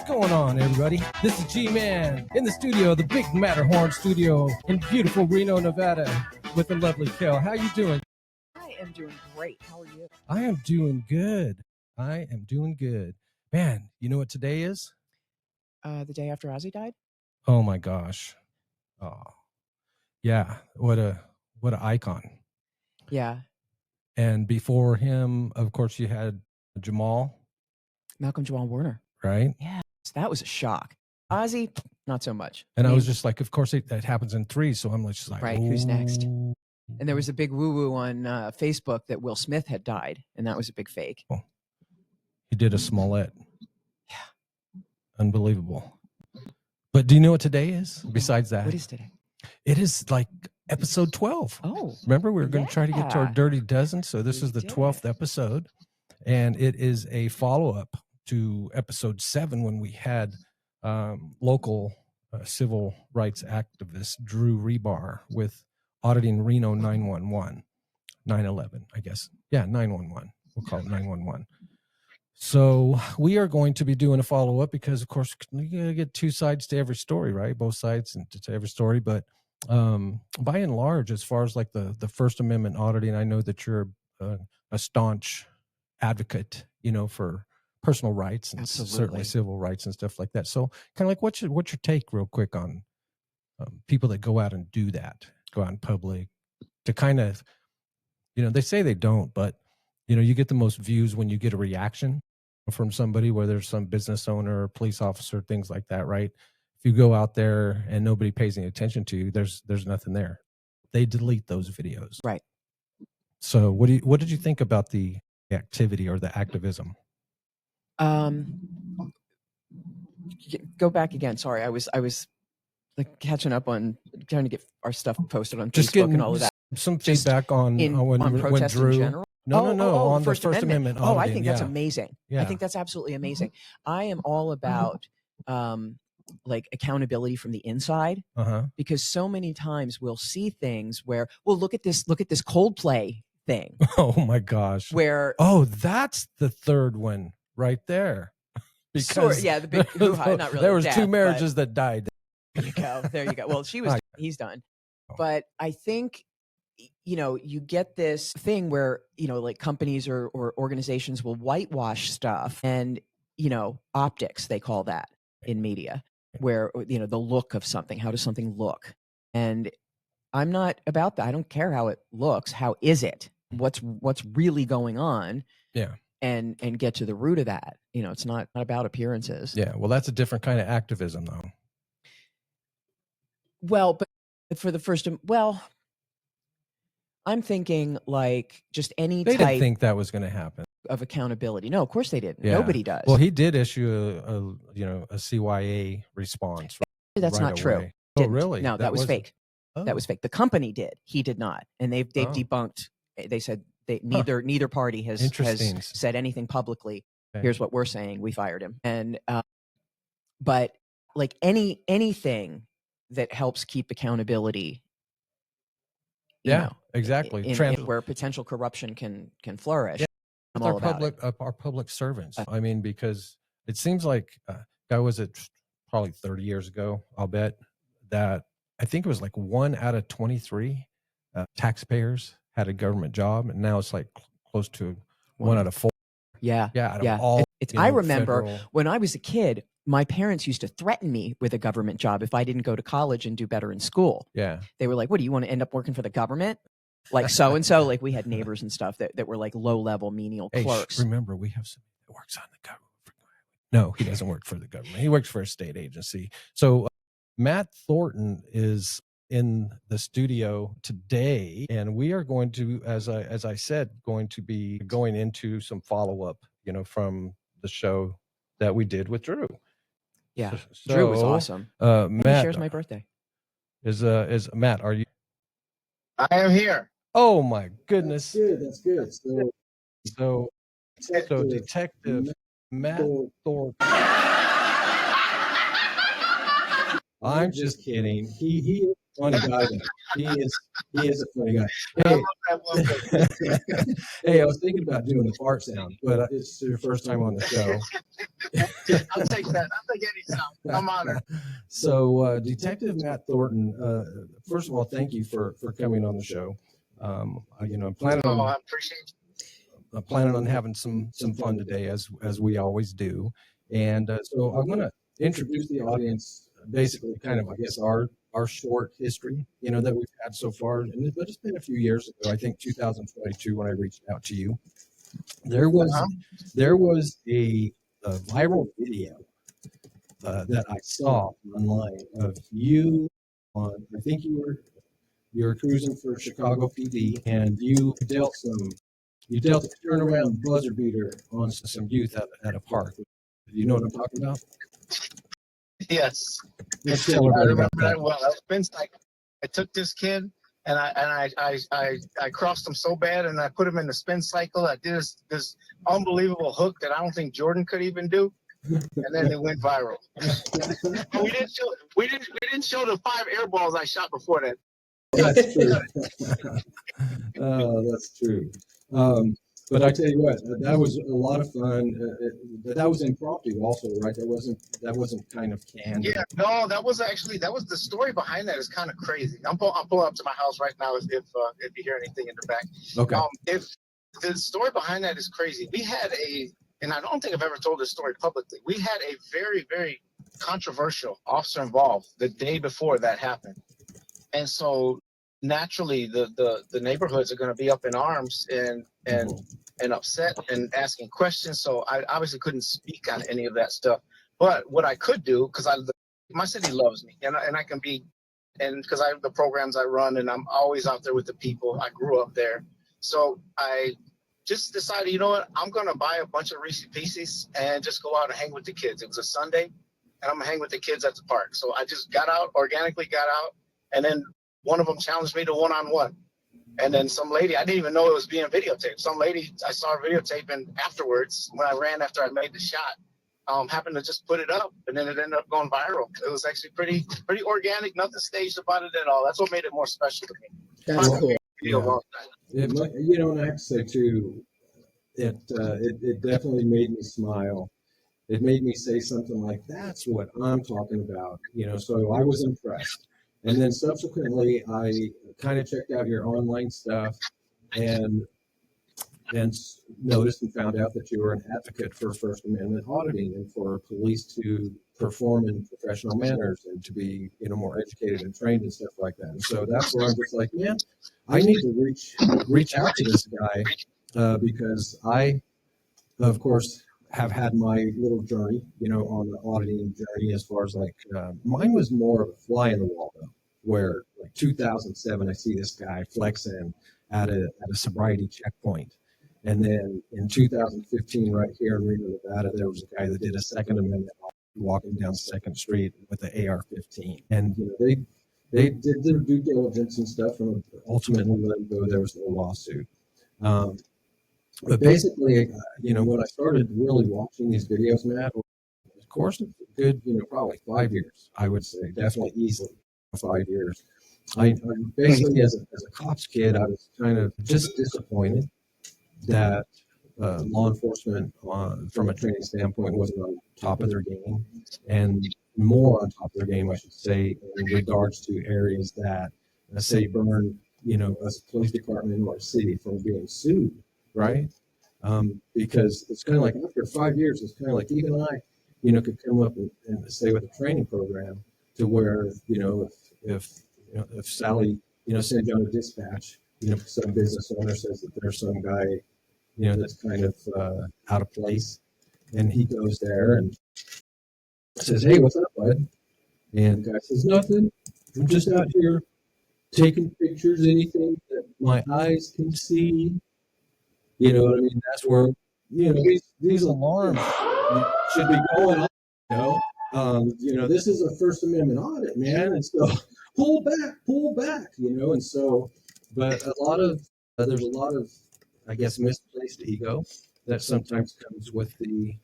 going on, everybody? This is G-Man in the studio, the Big Matterhorn studio in beautiful Reno, Nevada, with the lovely Kel. How you doing? I am doing great. How are you? I am doing good. Man, you know what today is? The day after Ozzy died? Oh my gosh. Oh, yeah. What an icon. Yeah. And before him, of course, you had Malcolm Jamal Warner. right? Yeah. That was a shock. Ozzy, not so much. And I was just like, of course, that happens in threes. So I'm just like, right, who's next? ooh. And there was a big woo-woo on Facebook that Will Smith had died, and that was a big fake. Oh, he did a Smollett. Yeah. Unbelievable. But do you know what today is besides that? What is today? It is like episode 12. Oh. Remember, we were going to try to get to our Dirty Dozen. So this is the 12th episode. And it is a follow-up to episode 7 when we had local civil rights activist Drew Rebar with auditing Reno 911, 911, I guess. Yeah, 911. We'll call it 911. So we are going to be doing a follow-up because, of course, you get two sides to every story, right? Both sides to every story. But by and large, as far as like the First Amendment auditing, I know that you're a staunch advocate, for personal rights and certainly civil rights and stuff like that. So kind of like, what's your take real quick on people that go out and do that, go out in public to kind of, they say they don't, but, you get the most views when you get a reaction from somebody, whether it's some business owner or police officer, things like that, right? If you go out there and nobody pays any attention to you, there's nothing there. They delete those videos. Right. So what did you think about the activity or the activism? Go back again. Sorry, I was like catching up on trying to get our stuff posted on Just Facebook and all of that. Some feedback on protests Drew, in general. No, on First the First Amendment auditing. I think that's amazing. Yeah. I think that's absolutely amazing. I am all about like accountability from the inside, because so many times we'll see things where, well, look at this Coldplay thing. Oh my gosh. Where that's the third one right there. Because the big hoo-ha, not really. There was two marriages that died. There you go. Well, he's done. But I think, you get this thing where, like companies or organizations will whitewash stuff and, optics, they call that in media, where, the look of something, how does something look? And I'm not about that. I don't care how it looks. How is it? What's really going on? Yeah. And get to the root of that. It's not about appearances. Yeah. Well, that's a different kind of activism though. Well, but for the first, I'm thinking like just any they type. Didn't think that was going to happen. Of accountability. No, of course they didn't. Yeah. Nobody does. Well, he did issue a CYA response. That's not true. Oh, really? No, that was fake. Oh. That was fake. The company did. He did not. And they've debunked. They said neither party has said anything publicly. Okay. Here's what we're saying. We fired him. And but like anything that helps keep accountability. Exactly. Where potential corruption can flourish. Yeah. Our public servants. I mean, because it seems like that was probably 30 years ago. I'll bet that I think it was like 1 out of 23 taxpayers had a government job, and now it's like close to 1 out of 4. Yeah. Out of all. I remember when I was a kid, my parents used to threaten me with a government job if I didn't go to college and do better in school. Yeah. They were like, what, do you want to end up working for the government? Like so-and-so, like we had neighbors and stuff that were like low-level menial clerks. Remember, we have somebody that works on the government. No, he doesn't work for the government. He works for a state agency. So Matt Thornton is in the studio today, and we are going to, as I said, going to be going into some follow-up, from the show that we did with Drew. Yeah, so, Drew was awesome. Matt he shares my birthday. Is Matt? Are you? I am here. Oh my goodness! That's good. So Detective Matt Thornton. I'm just kidding. He funny guy. He is a funny guy. I Hey, love that one. hey, I was thinking about doing the fart sound, but it's your first time on the show. I'll take that. I'll take any sound. I'm honored. So, Detective Matt Thornton, first of all, thank you for coming on the show. I'm planning Oh, on I appreciate having some fun today, as we always do. And so I'm going to introduce the audience, basically, kind of, I guess, our short history, that we've had so far. And but it's been a few years ago, I think 2022, when I reached out to you. There was a viral video that I saw online of you on. I think you were cruising for Chicago PD, and you dealt a turnaround buzzer beater on some youth at a park. You know what I'm talking about? Yes. Let's tell I everybody remember about that. that well. It's been like I took this kid and I crossed him so bad, and I put him in the spin cycle. I did this unbelievable hook that I don't think Jordan could even do, and then it went viral. we didn't show the 5 air balls I shot before that. That's true. That's true. But I tell you what, that was a lot of fun. That was impromptu, also, right? That wasn't kind of canned. Yeah, no, that was the story behind that is kind of crazy. I'll pull up to my house right now if you hear anything in the back. Okay. If the story behind that is crazy, we had and I don't think I've ever told this story publicly. We had a very, very controversial officer involved the day before that happened, and so naturally the neighborhoods are going to be up in arms and upset and asking questions. So I obviously couldn't speak on any of that stuff. But what I could do, because my city loves me, and I can be, and because I have the programs I run, and I'm always out there with the people. I grew up there, so I just decided, you know what, I'm going to buy a bunch of Reese's Pieces and just go out and hang with the kids. It was a Sunday, and I'm going to hang with the kids at the park. So I just organically got out, and then one of them challenged me to one-on-one. And then some lady, I didn't even know it was being videotaped. Some lady, I saw her videotaping afterwards when I ran after I made the shot, happened to just put it up, and then it ended up going viral. It was actually pretty organic, nothing staged about it at all. That's what made it more special to me. That's cool. Yeah. And I have to say too, it definitely made me smile. It made me say something like, "That's what I'm talking about." So I was impressed. And then subsequently, I kind of checked out your online stuff and noticed and found out that you were an advocate for First Amendment auditing and for police to perform in professional manners and to be, more educated and trained and stuff like that. And so that's where I'm just like, man, I need to reach out to this guy because I, of course, have had my little journey, on the auditing journey as far as mine was more of a fly in the wall though, where 2007, I see this guy flexing at a sobriety checkpoint. And then in 2015, right here in Reno, Nevada, there was a guy that did a Second Amendment walking down 2nd Street with the AR-15. And, they did their due diligence and stuff, and ultimately let him go. There was no lawsuit. But basically, when I started really watching these videos, Matt, of course, a good, probably 5 years, I would say, definitely easily 5 years. I basically, as a cops kid, I was kind of just disappointed that law enforcement, from a training standpoint, wasn't on top of their game, and more on top of their game, I should say, in regards to areas that, say, burn, a police department or a city from being sued, right? Because it's kind of like after 5 years, it's kind of like even I, could come up and say with a training program to where, if Sally, sends out a dispatch, some business owner says that there's some guy, that's kind of out of place, and he goes there and says, "Hey, what's up, bud?" And the guy says, "Nothing. I'm just out here taking pictures, anything that my eyes can see." You know what I mean? That's where, these alarms should be going on. This is a First Amendment audit, man. And so pull back, and so, but there's a lot of, I guess, misplaced ego that sometimes comes with the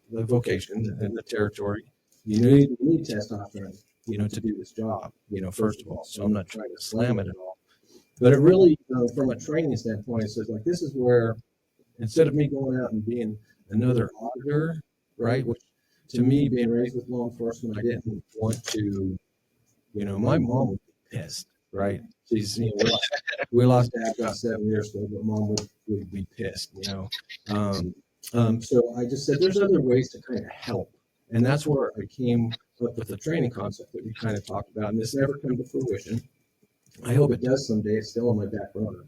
vocation and the territory. You need testosterone. to do this job, first of all. So I'm not trying to slam it at all. But it really, from a training standpoint, it says like, this is where, instead of me going out and being another auditor, right, which to me, being raised with law enforcement, I didn't want to, my mom would be pissed, right? She's, we lost Dad about 7 years ago, but Mom would be pissed, So I just said, there's other ways to kind of help. And that's where I came up with the training concept that we kind of talked about. And this never come to fruition. I hope it does someday. It's still on my back burner.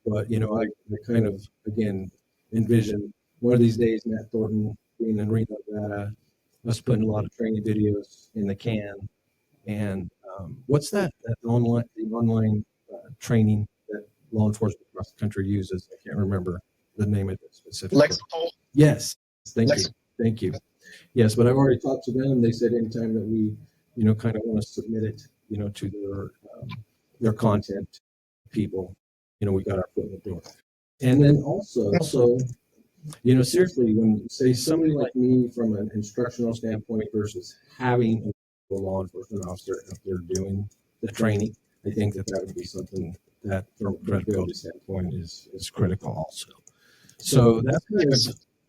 But, I kind of, again, envision one of these days, Matt Thornton being in Reno, Nevada, us putting a lot of training videos in the can. And what's that online training that law enforcement across the country uses? I can't remember the name of it specifically. Lexapol. Yes. Thank you. Yes, but I've already talked to them. They said anytime that we, kind of want to submit it, to their content people, we got our foot in the door. And then also, seriously, when say somebody like me from an instructional standpoint versus having a law enforcement officer up there doing the training, I think that would be something that from a credibility standpoint is critical also. So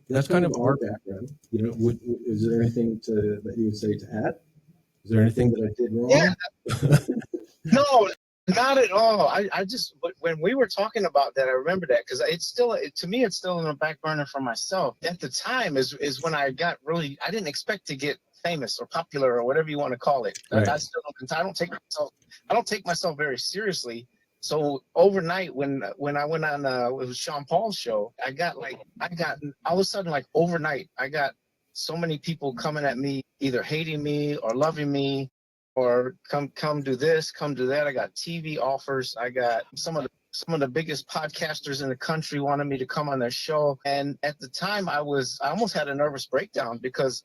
that's kind of our background. Is there anything that you would say to add? Is there anything that I did wrong? Yeah. No, not at all. I just, when we were talking about that, I remember that because to me, it's still in the back burner for myself. At the time is when I got really, I didn't expect to get famous or popular or whatever you want to call it. Right. I don't take myself very seriously. So overnight, when I went on, it was Sean Paul's show, I got all of a sudden, like overnight, I got so many people coming at me, either hating me or loving me, or come do this, come do that. I got TV offers. I got some of the biggest podcasters in the country wanted me to come on their show. And at the time, I almost had a nervous breakdown because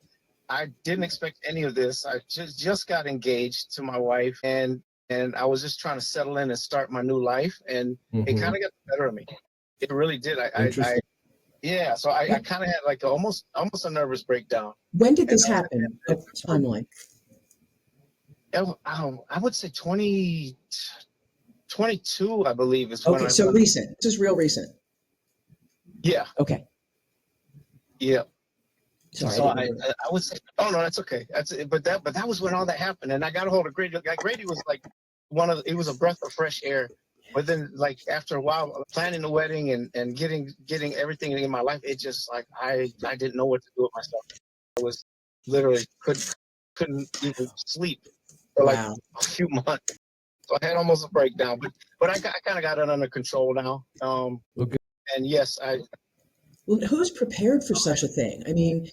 I didn't expect any of this. I just got engaged to my wife, and I was just trying to settle in and start my new life, and it kind of got the better of me. It really did. So I kind of had like almost a nervous breakdown. When did this happen? Timeline. I would say 2022, I believe is when. Okay, so recent. This is real recent. Yeah. Okay. Yeah. Sorry. So I would say, oh no, that's okay. But that was when all that happened, and I got a hold of Grady. Grady was like it was a breath of fresh air. But then, like after a while, planning the wedding and getting everything in my life, it just like I didn't know what to do with myself. I was literally couldn't even sleep for like a few months. So I had almost a breakdown, but I kind of got it under control now. Okay. And yes, Well, who's prepared for such a thing? I mean,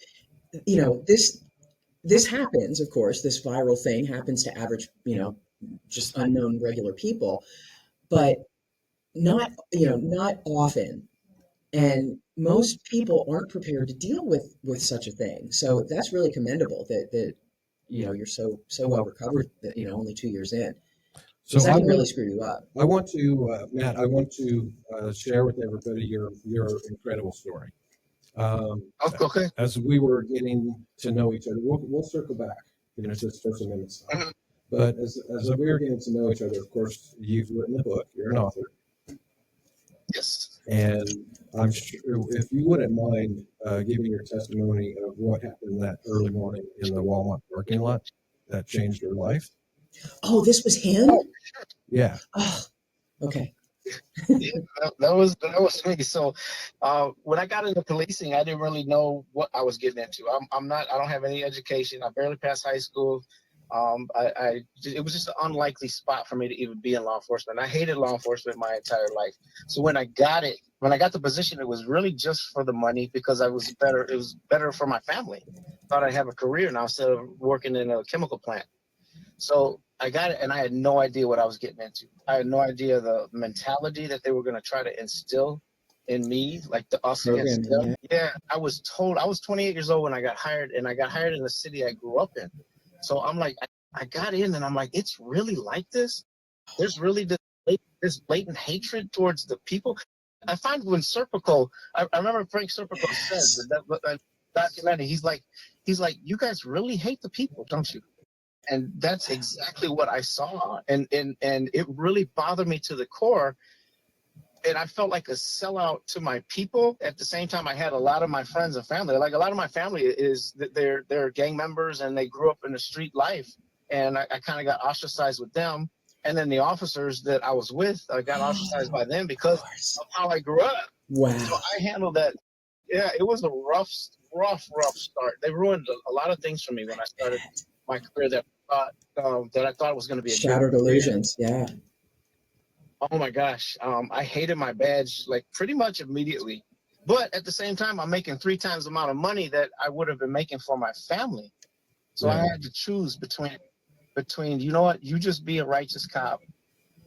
this happens, of course. This viral thing happens to average, just unknown regular people, but not often. And most people aren't prepared to deal with such a thing. So that's really commendable that you're so well recovered that only 2 years in. So that can really screw you up. I want to, Matt, share with everybody your incredible story. Okay. As we were getting to know each other, we'll circle back, just First Amendment stuff. Mm-hmm. But as we were getting to know each other, of course, you've written a book. You're an author. Yes. And I'm sure if you wouldn't mind giving your testimony of what happened that early morning in the Walmart parking lot that changed your life. Oh, this was him? Oh, sure. Yeah. Oh, okay. Yeah, that was me. So when I got into policing, I didn't really know what I was getting into. I don't have any education. I barely passed high school. It was just an unlikely spot for me to even be in law enforcement. I hated law enforcement my entire life. So when I got the position, it was really just for the money because it was better for my family. Thought I'd have a career now instead of working in a chemical plant. So I got it, and I had no idea what I was getting into. I had no idea the mentality that they were going to try to instill in me, like the us against them. Yeah, I was 28 years old when I got hired, and I got hired in the city I grew up in. So I'm like, I got in, and I'm like, it's really like this? There's really this blatant hatred towards the people? I find when Serpico, I remember Frank Serpico said that documentary, he's like, you guys really hate the people, don't you? And that's exactly what I saw. And it really bothered me to the core. And I felt like a sellout to my people. At the same time, I had a lot of my friends and family. Like a lot of my family is that they're gang members and they grew up in the street life. And I kind of got ostracized with them. And then the officers that I was with, I got ostracized by them because of how I grew up. Wow. So I handled that. Yeah, it was a rough start. They ruined a lot of things for me when I started my career that I thought was going to be a Shattered illusions. Yeah. Oh my gosh. I hated my badge like pretty much immediately. But at the same time, I'm making 3 times the amount of money that I would have been making for my family. So I had to choose between, you know what, you just be a righteous cop,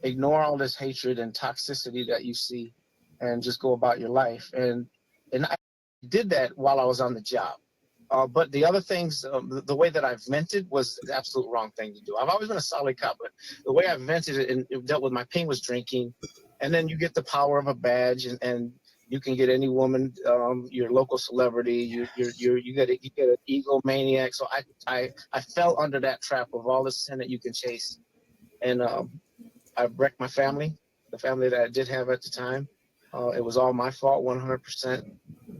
ignore all this hatred and toxicity that you see, and just go about your life. And I did that while I was on the job. But the other things, the way that I vented was the absolute wrong thing to do. I've always been a solid cop, but the way I vented it and it dealt with my pain was drinking. And then you get the power of a badge, and you can get any woman, your local celebrity. You get an egomaniac. So I fell under that trap of all the sin that you can chase, and I wrecked my family, the family that I did have at the time. It was all my fault, 100%,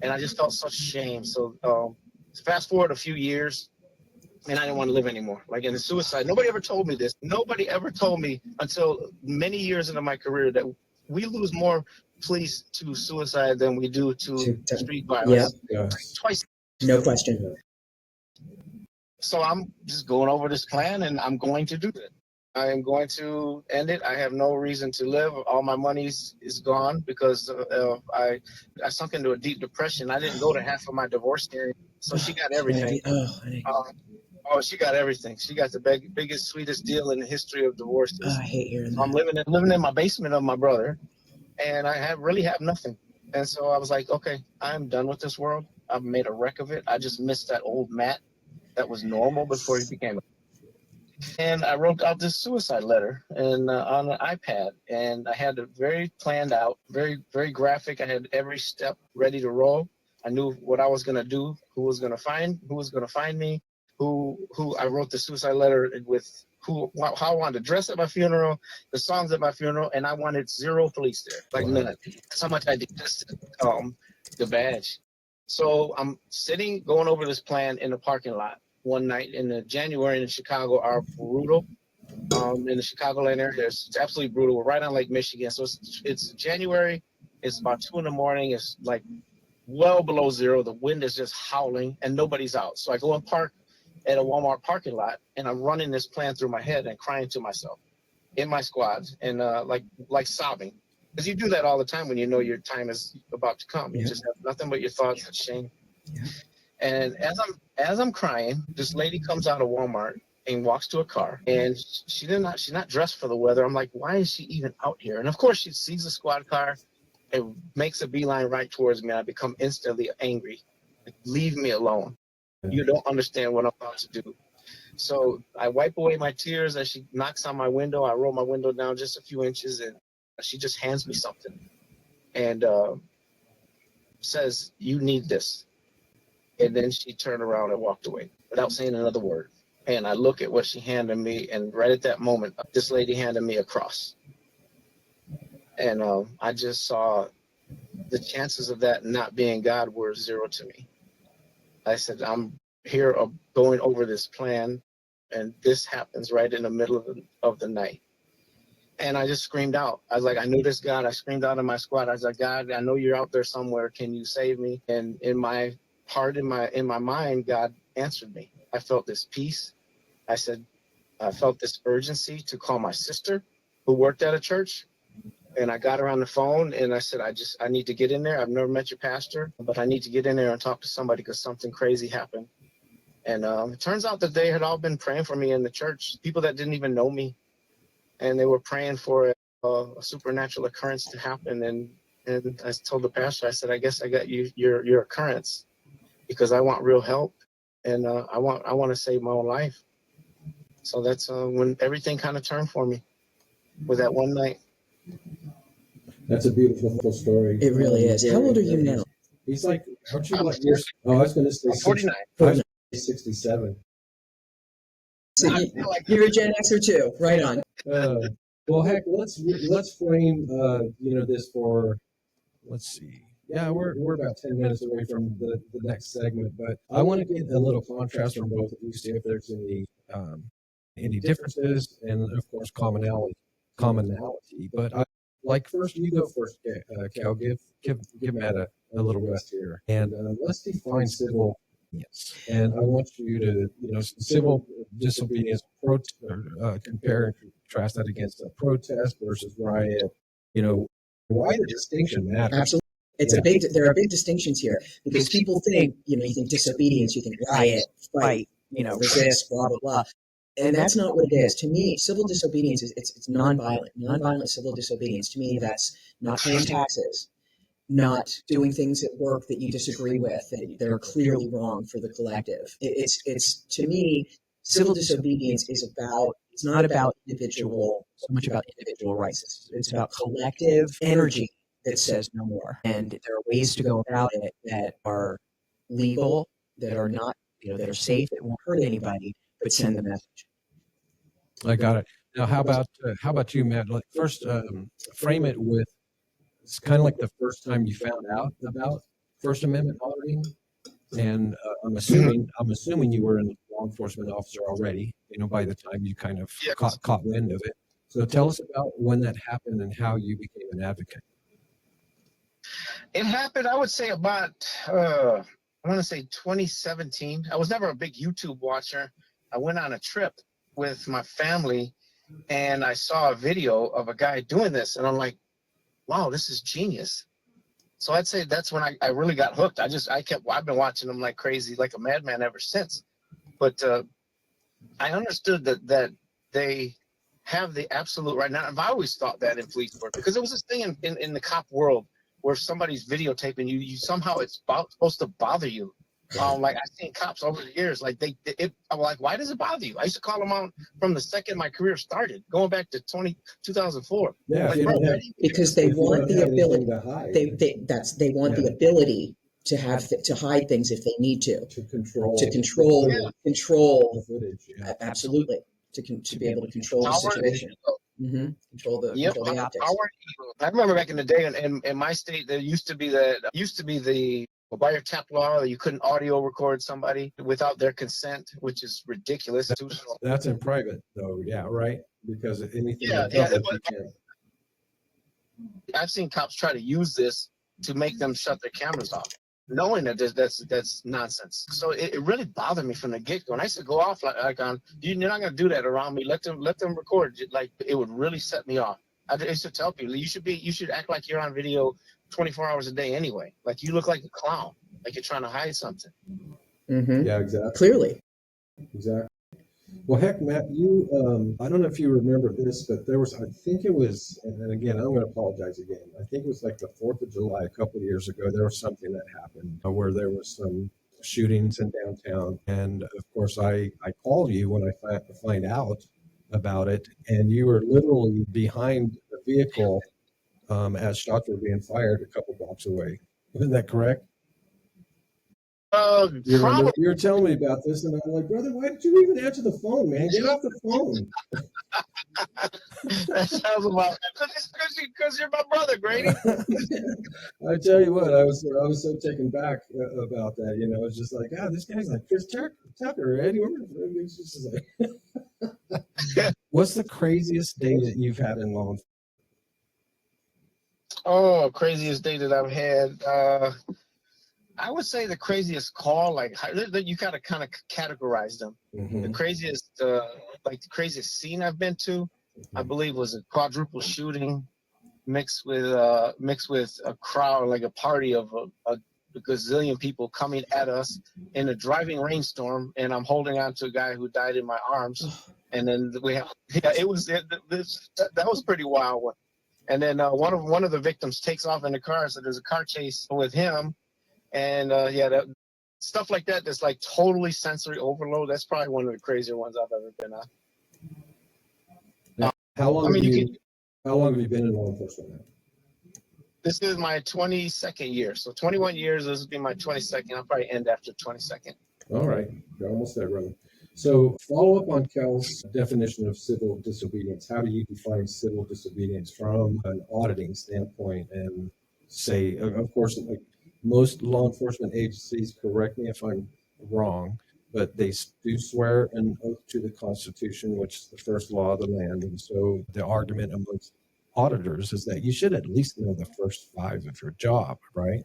and I just felt such shame. So. Fast forward a few years, and I didn't want to live anymore. Like in the suicide, nobody ever told me this. Nobody ever told me until many years into my career that we lose more police to suicide than we do to street violence. Yep. Twice. No question. So I'm just going over this plan, and I'm going to do it. I am going to end it. I have no reason to live. All my money is gone because I sunk into a deep depression. I didn't go to half of my divorce hearing, so she got everything. She got everything. She got the biggest, sweetest deal in the history of divorces. I hate hearing that. I'm living in my basement of my brother, and I really have nothing. And so I was like, okay, I'm done with this world. I've made a wreck of it. I just missed that old Matt that was normal before he became and I wrote out this suicide letter and on an iPad, and I had it very planned out, very, very graphic. I had every step ready to roll. I knew what I was going to do, who was going to find me, who I wrote the suicide letter with, how I wanted to dress at my funeral, the songs at my funeral, and I wanted 0 police there, like none. That's how much I detested the badge. So I'm going over this plan in the parking lot. One night in January in Chicago are brutal. In the Chicagoland area, it's absolutely brutal. We're right on Lake Michigan. So it's January. It's about 2 in the morning. It's like well below 0. The wind is just howling and nobody's out. So I go and park at a Walmart parking lot, and I'm running this plan through my head and crying to myself in my squad and like sobbing. Because you do that all the time when you know your time is about to come. You just have nothing but your thoughts and shame. Yeah. And as I'm crying, this lady comes out of Walmart and walks to a car, and she's not dressed for the weather. I'm like, why is she even out here? And of course, she sees the squad car and makes a beeline right towards me. And I become instantly angry. Like, leave me alone. You don't understand what I'm about to do. So I wipe away my tears as she knocks on my window. I roll my window down just a few inches, and she just hands me something and says, "You need this." And then she turned around and walked away without saying another word. And I look at what she handed me, and right at that moment, this lady handed me a cross. And I just saw the chances of that not being God were 0 to me. I said, I'm here going over this plan, and this happens right in the middle of the night. And I just screamed out. I was like, I knew this God. I screamed out in my squad. I was like, God, I know you're out there somewhere. Can you save me? And in my heart, in my mind, God answered me. I felt this peace. I felt this urgency to call my sister who worked at a church. And I got her on the phone and I said, I need to get in there. I've never met your pastor, but I need to get in there and talk to somebody because something crazy happened. And it turns out that they had all been praying for me in the church, people that didn't even know me. And they were praying for a supernatural occurrence to happen. And I told the pastor, I said, I guess I got your occurrence because I want real help. And I want to save my own life. So that's when everything kind of turned for me with that one night. That's a beautiful story. It really is. How old are you now? He's like, aren't you like, I was going to say 49. 49. 67. So you're a Gen Xer too, right on. Well, heck, let's frame this for, let's see. Yeah, we're about 10 minutes away from the next segment, but I want to get a little contrast from both of you, see if there's any differences and of course commonality. But first you go first, Cal. Give Matt a little rest here, and let's define civil disobedience. And I want you to civil disobedience compare and contrast that against a protest versus riot. Why the distinction matters. Absolutely. There are big distinctions here because people think, you think disobedience, you think riot, fight, resist, blah, blah, blah. And that's not what it is. To me, civil disobedience it's nonviolent. Nonviolent civil disobedience, to me, that's not paying taxes, not doing things at work that you disagree with, that are clearly wrong for the collective. It's to me, civil disobedience it's not about so much about individual rights. It's about collective energy that says no more. And there are ways to go about it that are legal, that are not, that are safe, that won't hurt anybody, but send the message. I got it. Now, how about you, Matt? First, frame it with, it's kind of like the first time you found out about First Amendment auditing, and I'm assuming you were a law enforcement officer already. By the time you kind of caught wind of it. So tell us about when that happened and how you became an advocate. It happened, I would say, about, I want to say 2017. I was never a big YouTube watcher. I went on a trip with my family, and I saw a video of a guy doing this, and I'm like, wow, this is genius. So I'd say that's when I really got hooked. I've been watching them like crazy, like a madman ever since. But I understood that they have the absolute right. Now, I've always thought that in police work, because it was this thing in the cop world where somebody's videotaping you somehow it's supposed to bother you. Like I've seen cops over the years, like I'm like, why does it bother you? I used to call them out from the second my career started, going back to 2004. Yeah, like, because they want the ability. They want the ability to have to hide things if they need to control the footage. Yeah. Absolutely, to be able to control the situation. Control the optics. I remember back in the day, in my state, there used to be the wiretap law that you couldn't audio record somebody without their consent, which is ridiculous. That's in private, though. Yeah, right. Because anything. Yeah. I've seen cops try to use this to make them shut their cameras off, knowing that that's nonsense. So it really bothered me from the get-go. And I used to go off like on, you're not going to do that around me. Let them record. Like, it would really set me off. I used to tell people, you should act like you're on video 24 hours a day anyway. Like, you look like a clown, like you're trying to hide something. Yeah, exactly. Clearly. Exactly. Well, heck, Matt, you, I don't know if you remember this, but there was, I think it was, and again, I'm going to apologize again. I think it was like the 4th of July, a couple of years ago, there was something that happened where there was some shootings in downtown. And of course, I called you when I find out about it, and you were literally behind the vehicle as shots were being fired a couple blocks away. Isn't that correct? You were telling me about this, and I'm like, brother, why did you even answer the phone, man? Get off the phone. That sounds about because you're my brother, Grady. I tell you what, I was so taken back about that. It's just like, this guy's like Chris Tucker, Eddie. It's just like, what's the craziest day that you've had in law enforcement? Oh, craziest day that I've had. I would say the craziest call, like you gotta kind of categorize them. The craziest, the craziest scene I've been to, I believe, was a quadruple shooting mixed with a crowd, like a party of a gazillion people coming at us in a driving rainstorm, and I'm holding on to a guy who died in my arms. And then that was a pretty wild one. And then one of the victims takes off in the car, so there's a car chase with him. And that stuff like that, that's like totally sensory overload. That's probably one of the crazier ones I've ever been on. How long have you been in law enforcement now? This is my 22nd year. So 21 years, this will be my 22nd. I'll probably end after 22nd. All right. You're almost there, brother. So follow up on Kel's definition of civil disobedience. How do you define civil disobedience from an auditing standpoint? And say, of course, like most law enforcement agencies, correct me if I'm wrong, but they do swear an oath to the Constitution, which is the first law of the land. And so the argument amongst auditors is that you should at least know the first five of your job, right?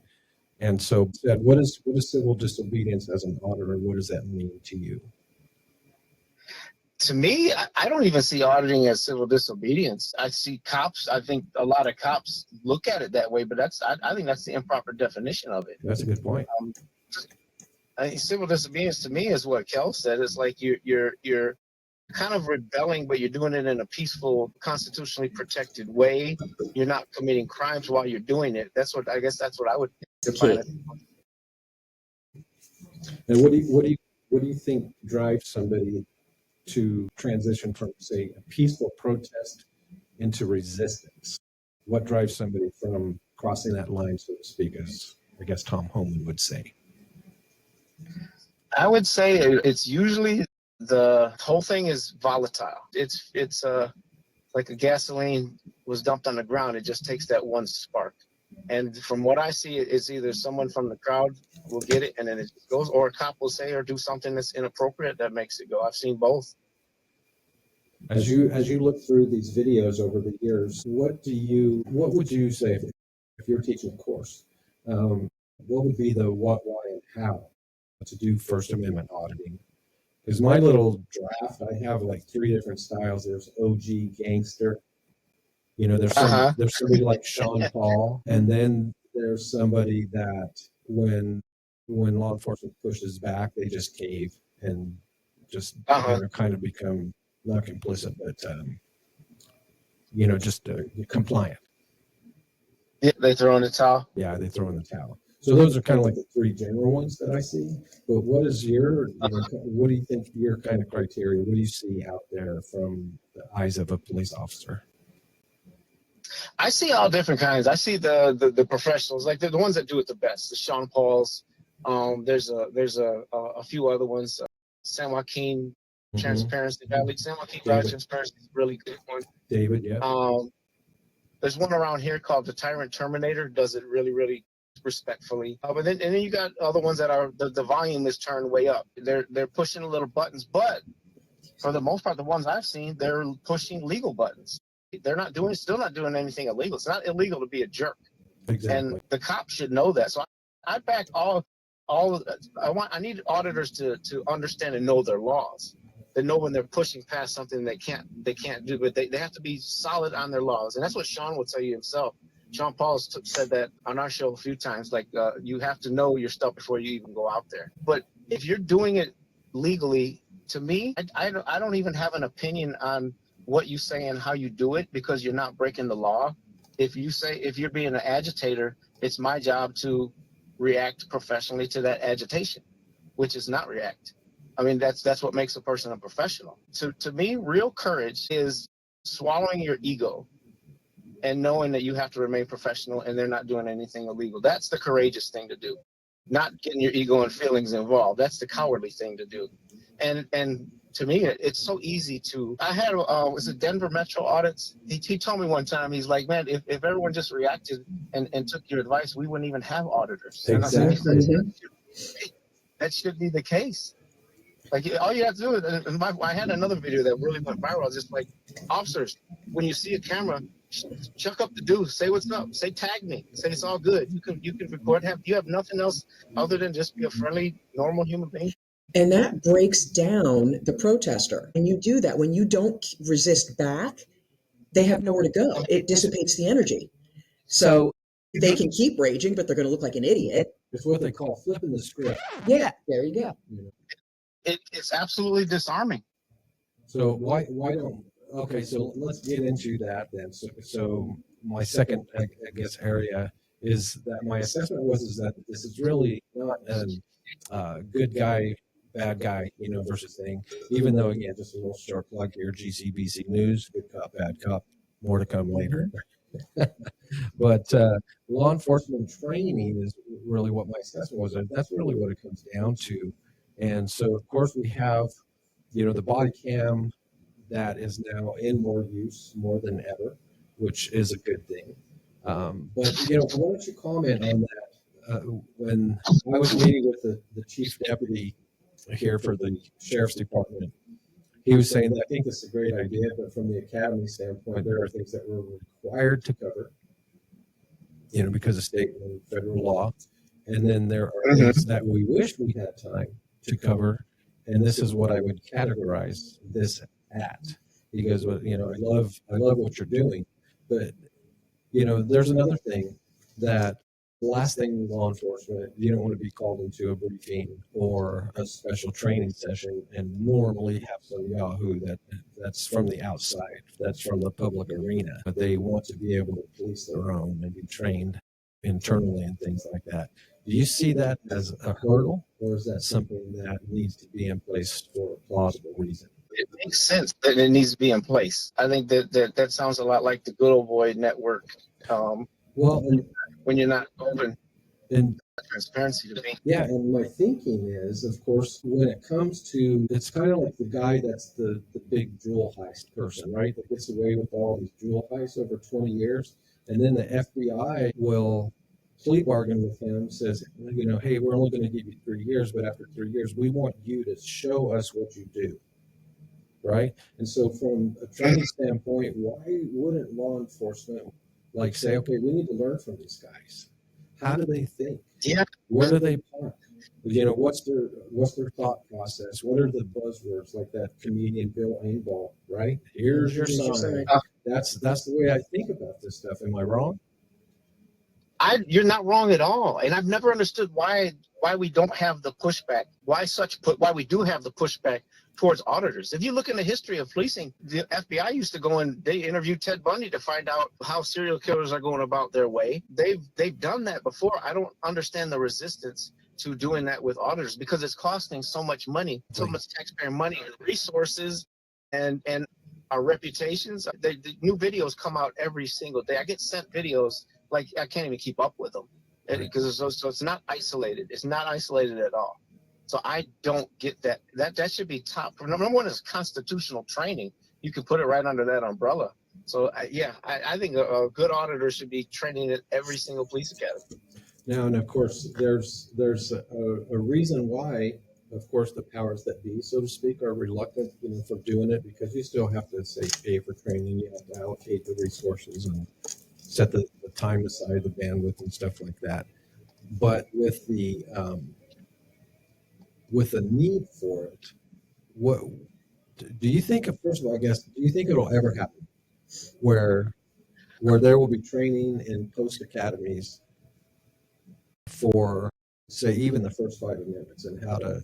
And so, what is civil disobedience as an auditor? What does that mean to you? To me, I don't even see auditing as civil disobedience. I see cops. I think a lot of cops look at it that way, but I think that's the improper definition of it. That's a good point. I think civil disobedience to me is what Kel said. It's like you're kind of rebelling, but you're doing it in a peaceful, constitutionally protected way. You're not committing crimes while you're doing it. That's what I would define it. And what do you think drives somebody to transition from, say, a peaceful protest into resistance? What drives somebody from crossing that line, so to speak, as I guess Tom Homan would say? I would say it's usually the whole thing is volatile. It's like a gasoline was dumped on the ground. It just takes that one spark. And from what I see, it's either someone from the crowd will get it and then it goes, or a cop will say or do something that's inappropriate that makes it go. I've seen both. As you look through these videos over the years, what would you say if you're teaching a course? What would be the what, why, and how to do First Amendment auditing? Because my little draft, I have like 3 different styles. There's OG gangster. There's somebody like Sean Paul, and then there's somebody that when law enforcement pushes back, they just cave and just kind of become not complicit, but just compliant. Yeah, they throw in the towel. Yeah, they throw in the towel. So those are kind of like the 3 general ones that I see. But what is what do you think your kind of criteria? What do you see out there from the eyes of a police officer? I see all different kinds. I see the professionals, like the ones that do it the best. The Sean Pauls. There's a few other ones. San Joaquin Transparency Valley. San Joaquin Valley Transparency is a really good one. David, yeah. There's one around here called the Tyrant Terminator. Does it really, really respectfully. But then you got other ones that are the volume is turned way up. They're pushing little buttons, but for the most part, the ones I've seen, they're pushing legal buttons. They're still not doing anything illegal. It's not illegal to be a jerk. Exactly. And the cops should know that. So I back I need auditors to understand and know their laws. They know when they're pushing past something they can't do, but they have to be solid on their laws. And that's what Sean would tell you himself. Sean Paul said that on our show a few times, like you have to know your stuff before you even go out there. But if you're doing it legally, to me, I don't even have an opinion on what you say and how you do it, because you're not breaking the law. If you're being an agitator, it's my job to react professionally to that agitation, which is not react. I mean, that's what makes a person a professional. So to me, real courage is swallowing your ego and knowing that you have to remain professional and they're not doing anything illegal. That's the courageous thing to do. Not getting your ego and feelings involved. That's the cowardly thing to do. And to me, it's so easy to. I had was it Denver Metro Audits? He told me one time, he's like, man, if everyone just reacted and took your advice, we wouldn't even have auditors. Exactly. That should be the case. Like, all you have to do is, I had another video that really went viral. Just like, officers, when you see a camera, chuck up the deuce, say what's up, say tag me, say it's all good. You can record. You have nothing else other than just be a friendly, normal human being. And that breaks down the protester. And you do that when you don't resist back, they have nowhere to go. It dissipates the energy. So they can keep raging, but they're going to look like an idiot. It's what they call flipping the script. Yeah, there you go. It's absolutely disarming. So why don't? Okay, so let's get into that then. So my second, I guess, area is that my assessment was that this is really not a good guy, bad guy, versus thing. Even though, again, just a little short plug here, GCBC News, good cop, bad cop, more to come later. But law enforcement training is really what my assessment was, and that's really what it comes down to. And so, of course, we have the body cam that is now in more use more than ever, which is a good thing. But why don't you comment on that? When I was meeting with the chief deputy here for the sheriff's department, he was saying that I think this is a great idea, but from the academy standpoint, there are things that we're required to cover, because of state and federal law. And then there are things that we wish we had time to cover. And this is what I would categorize this at. He goes, well, I love what you're doing, but there's another thing that last thing law enforcement, you don't want to be called into a briefing or a special training session and normally have some yahoo that's from the outside, that's from the public arena, but they want to be able to police their own and be trained internally and things like that. Do you see that as a hurdle, or is that something that needs to be in place for a plausible reason? It makes sense that it needs to be in place. I think that sounds a lot like the good old boy network. When you're not open and transparency to me. Yeah, and my thinking is, of course, when it comes to, it's kind of like the guy that's the big jewel heist person, right? That gets away with all these jewel heists over 20 years. And then the FBI will plea bargain with him, says, hey, we're only going to give you 3 years, but after 3 years, we want you to show us what you do. Right? And so from a training standpoint, why wouldn't law enforcement say, okay, we need to learn from these guys? How do they think? Yeah. Where do they park? What's their thought process? What are the buzzwords, like that comedian Bill Engvall, right? Here's your sign. That's the way I think about this stuff. Am I wrong? You're not wrong at all. And I've never understood why we don't have the pushback. Why we do have the pushback towards auditors. If you look in the history of policing, the FBI used to go and they interviewed Ted Bundy to find out how serial killers are going about their way. They've done that before. I don't understand the resistance to doing that with auditors because it's costing so much money, so much taxpayer money and resources and our reputations. The new videos come out every single day. I get sent videos like I can't even keep up with them because so it's not isolated. It's not isolated at all. So I don't get that. That should be top. Number one is constitutional training. You can put it right under that umbrella. So I think a good auditor should be training at every single police academy. Now, and of course, there's a reason why, of course, the powers that be, so to speak, are reluctant, from doing it, because you still have to pay for training. You have to allocate the resources and set the time aside, the bandwidth and stuff like that. But with the need for it, what do you think? First of all, I guess, do you think it'll ever happen where there will be training in post academies for, say, even the first 5 amendments and how to,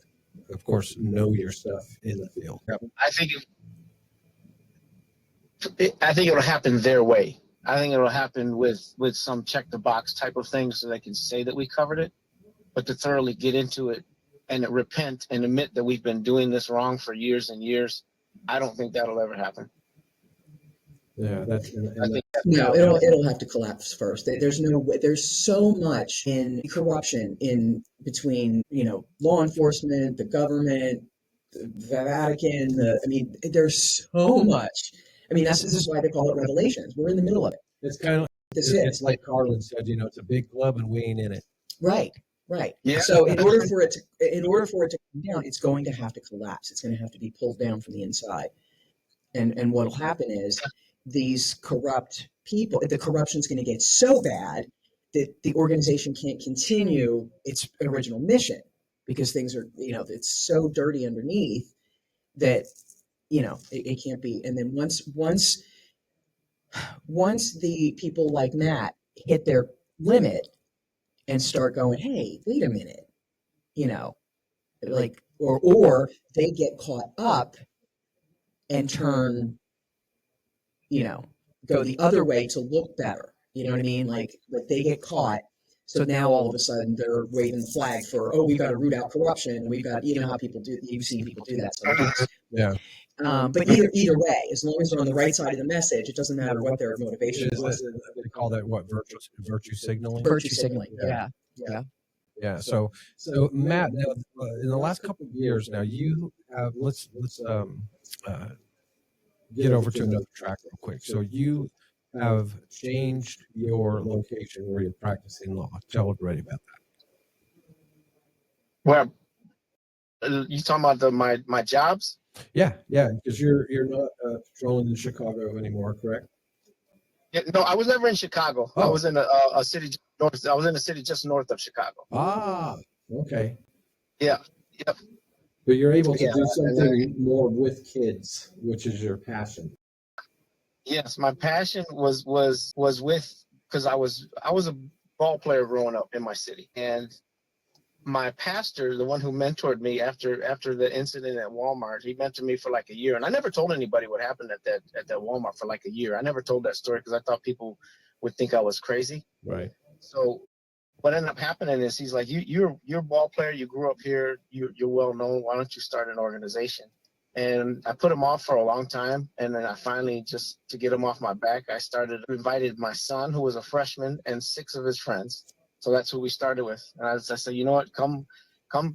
of course, know your stuff in the field? I think it'll happen their way. I think it'll happen with some check the box type of things so they can say that we covered it, but to thoroughly get into it and repent and admit that we've been doing this wrong for years and years, I don't think that'll ever happen. Yeah, it'll have to collapse first. There's no way. There's so much in corruption in between, law enforcement, the government, the Vatican. There's so much. This is why they call it revelations. We're in the middle of it. It's kind of it's like Carlin said. It's a big club and we ain't in it. Right. Yeah. So in order for it to come down, it's going to have to collapse. It's going to have to be pulled down from the inside. And what'll happen is these corrupt people, the corruption's going to get so bad that the organization can't continue its original mission because things are, it's so dirty underneath that, it can't be. And then once the people like Matt hit their limit and start going, hey, wait a minute, or they get caught up and turn, go the other way to look better. You know what I mean? Like they get caught. So now all of a sudden they're waving the flag for, we've got to root out corruption. We've got, how people do, you've seen people do that sometimes. Yeah. But either way, as long as they're on the right side of the message, it doesn't matter what their motivation is. They call that virtue signaling? Virtue signaling. Yeah. Yeah. So Matt, now, in the last couple of years now, you have let's uh, get over to another track real quick. So you have changed your location where you're practicing law. Tell everybody about Well, you talking about my jobs? that. Yeah, because you're not patrolling in Chicago anymore, correct? Yeah, no, I was never in Chicago. I Oh. was in a city just north. I was in a city just north of Chicago. Ah, okay. Yeah, yep. But you're able to Yeah, do something more with kids, which is your passion. Yes, my passion was with, because I was a ball player growing up in my city, and my pastor, the one who mentored me after the incident at Walmart, he mentored me for like a year, and I never told anybody what happened at that Walmart for like a year. I never told that story because I thought people would think I was crazy. Right. So what ended up happening is he's like, you're a ball player, you grew up here, you're well known. Why don't you start an organization? And I put him off for a long time, and then I finally, just to get him off my back, I invited my son, who was a freshman, and 6 of his friends. So that's who we started with. And I said, you know what, come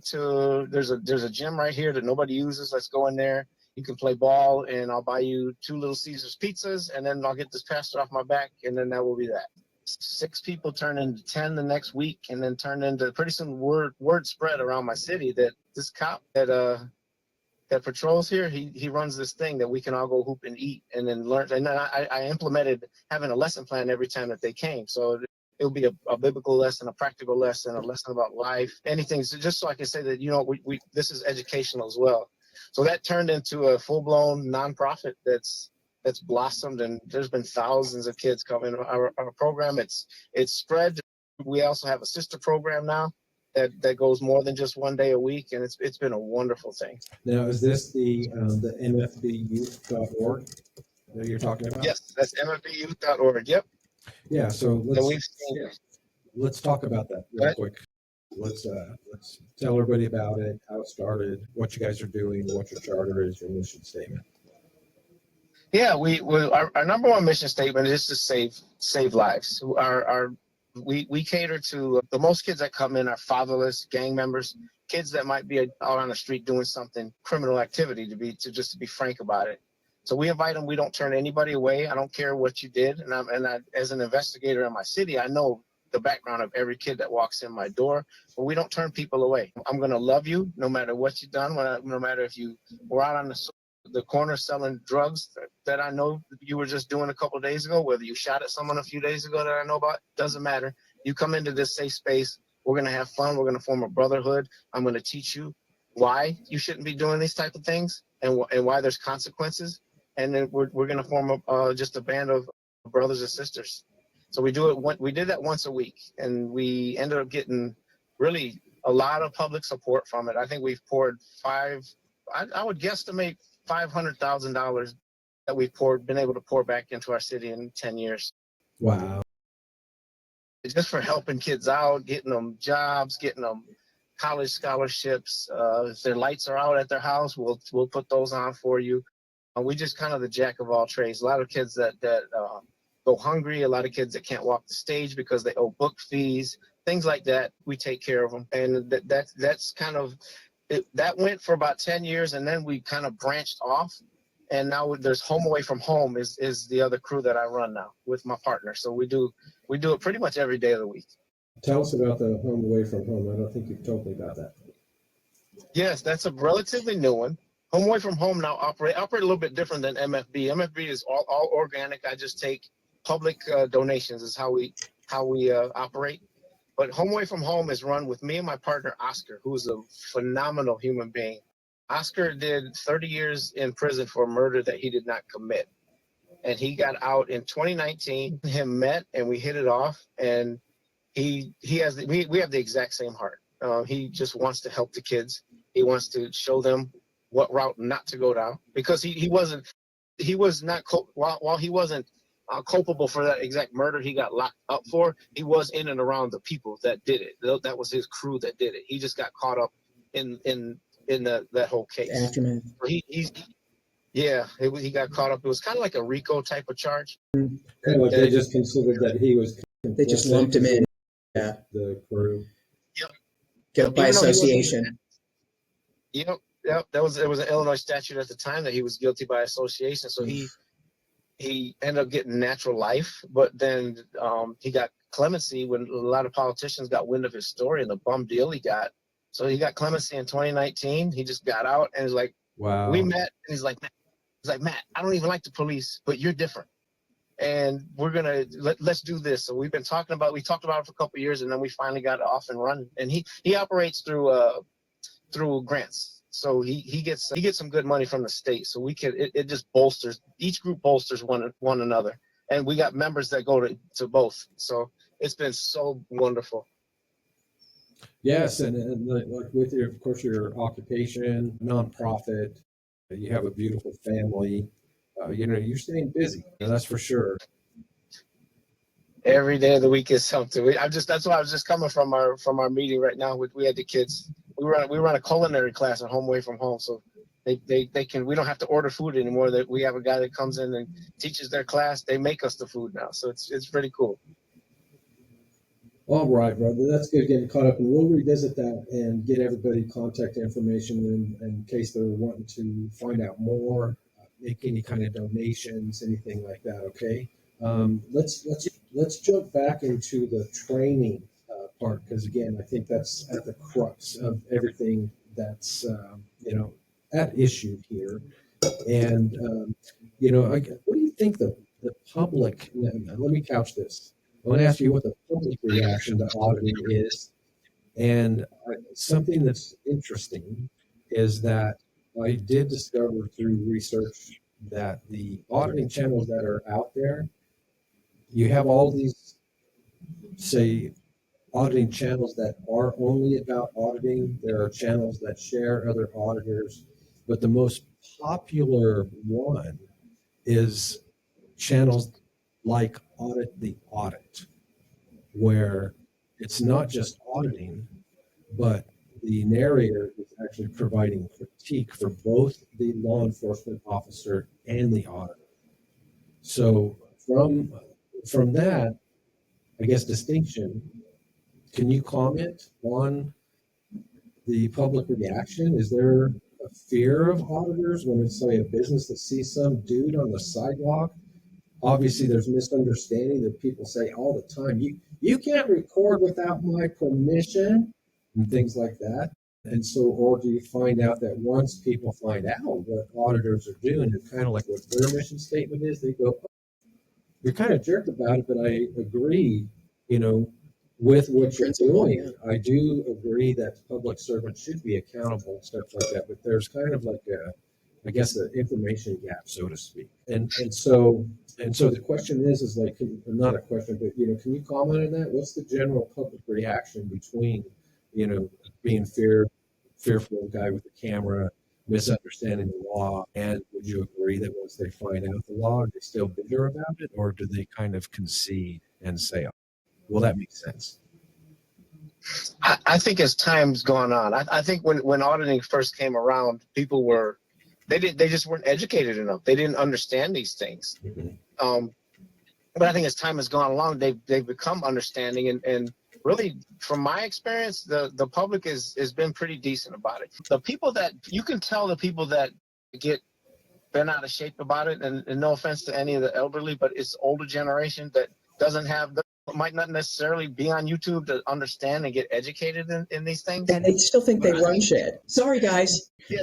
to, there's a gym right here that nobody uses. Let's go in there. You can play ball, and I'll buy you 2 Little Caesars pizzas, and then I'll get this pastor off my back, and then that will be that. 6 people turned into 10 the next week, and then turned into, pretty soon word spread around my city that this cop that patrols here, he runs this thing that we can all go hoop and eat and then learn. And then I implemented having a lesson plan every time that they came. So it'll be a biblical lesson, a practical lesson, a lesson about life, anything. So just so I can say that, we this is educational as well. So that turned into a full-blown nonprofit that's blossomed, and there's been thousands of kids coming. Our program, it's spread. We also have a sister program now that goes more than just 1 day a week, and it's been a wonderful thing. Now, is this the mfbyouth.org that you're talking about? Yes, that's mfbyouth.org. Yep. Yeah. So let's talk about that real quick. Let's tell everybody about it, how it started, what you guys are doing, what your charter is, your mission statement. Yeah, our number one mission statement is to save lives. We cater to the most kids that come in are fatherless, gang members, kids that might be out on the street doing something, criminal activity, to be frank about it. So we invite them. We don't turn anybody away. I don't care what you did. And I, as an investigator in my city, I know the background of every kid that walks in my door, but we don't turn people away. I'm going to love you no matter what you've done, no matter if you were out on the corner selling drugs that I know you were just doing a couple of days ago, whether you shot at someone a few days ago that I know about, doesn't matter. You come into this safe space, we're going to have fun. We're going to form a brotherhood. I'm going to teach you why you shouldn't be doing these type of things and why there's consequences. And then we're going to form just a band of brothers and sisters. So we did that once a week, and we ended up getting really a lot of public support from it. I think we've poured I would guesstimate $500,000 that we've been able to pour back into our city in 10 years. Wow. Just for helping kids out, getting them jobs, getting them college scholarships. If their lights are out at their house, we'll put those on for you. We just kind of the jack of all trades. A lot of kids that go hungry, a lot of kids that can't walk the stage because they owe book fees, things like that. We take care of them. And that's kind of it. That went for about 10 years, and then we kind of branched off. And now there's Home Away from Home is the other crew that I run now with my partner. So we do it pretty much every day of the week. Tell us about the Home Away from Home. I don't think you've told me about that. Yes, that's a relatively new one. Home Away from Home now operate a little bit different than MFB. MFB is all organic. I just take public donations is how we operate. But Home Away from Home is run with me and my partner, Oscar, who's a phenomenal human being. Oscar did 30 years in prison for a murder that he did not commit. And he got out in 2019. Him met, and we hit it off. And we have the exact same heart. He just wants to help the kids. He wants to show them what route not to go down, because he wasn't culpable for that exact murder he got locked up for. He was in and around the people that did it. That was his crew that did it. He just got caught up in that whole case. Aftermath. He got caught up. It was kind of like a RICO type of charge. Kind of like they just considered that he was. They just lumped him in. Yeah. The crew. Yep. Guilt by Even though he wasn't, association. Yep, there was an Illinois statute at the time that he was guilty by association. So he ended up getting natural life, but then he got clemency when a lot of politicians got wind of his story and the bum deal he got. So he got clemency in 2019. He just got out and was like, Wow. we met, and he's like, Matt, I don't even like the police, but you're different. And we're gonna let's do this. So we talked about it for a couple of years, and then we finally got off and running. And he operates through grants. So he gets some good money from the state. So it just bolsters, each group bolsters one another. And we got members that go to both. So it's been so wonderful. Yes, and like with your, of course, your occupation, nonprofit, you have a beautiful family. You're staying busy. That's for sure. Every day of the week is something. That's why I was just coming from our meeting right now. We had the kids. We run a culinary class at home away from home, so they can. We don't have to order food anymore. That we have a guy that comes in and teaches their class. They make us the food now, so it's pretty cool. All right, brother. That's good getting caught up, and we'll revisit that and get everybody contact information in case they're wanting to find out more, make any kind of donations, anything like that. Okay. Let's jump back into the training part, because again, I think that's at the crux of everything that's at issue here. And what do you think the public? Let me couch this. I want to ask you what the public reaction to auditing is. And something that's interesting is that I did discover through research that the auditing channels that are out there, you have all these, say, auditing channels that are only about auditing. There are channels that share other auditors, but the most popular one is channels like Audit the Audit, where it's not just auditing, but the narrator is actually providing critique for both the law enforcement officer and the auditor. So from that, I guess, distinction, can you comment on the public reaction? Is there a fear of auditors when it's, say, a business that sees some dude on the sidewalk? Obviously, there's misunderstanding that people say all the time, you can't record without my permission and things like that. And so, or do you find out that once people find out what auditors are doing, it's kind of like what their mission statement is, they go, oh, you're kind of jerked about it, but I agree, with what you're doing. I do agree that public servants should be accountable and stuff like that, but there's kind of like I guess, an information gap, so to speak. And so the question is like, not a question, but, can you comment on that? What's the general public reaction between, being fearful guy with the camera, misunderstanding the law, and would you agree that once they find out the law, are they still bitter about it, or do they kind of concede and say, oh, well, that makes sense? I think as time's gone on, I think when auditing first came around, people they just weren't educated enough. They didn't understand these things. Mm-hmm. But I think as time has gone along, they've become understanding, and really, from my experience, the public has been pretty decent about it. The people that you can tell, the people that get bent out of shape about it, and no offense to any of the elderly, but it's older generation that might not necessarily be on YouTube to understand and get educated in these things. And they still think they run shit. Sorry, guys. Yeah,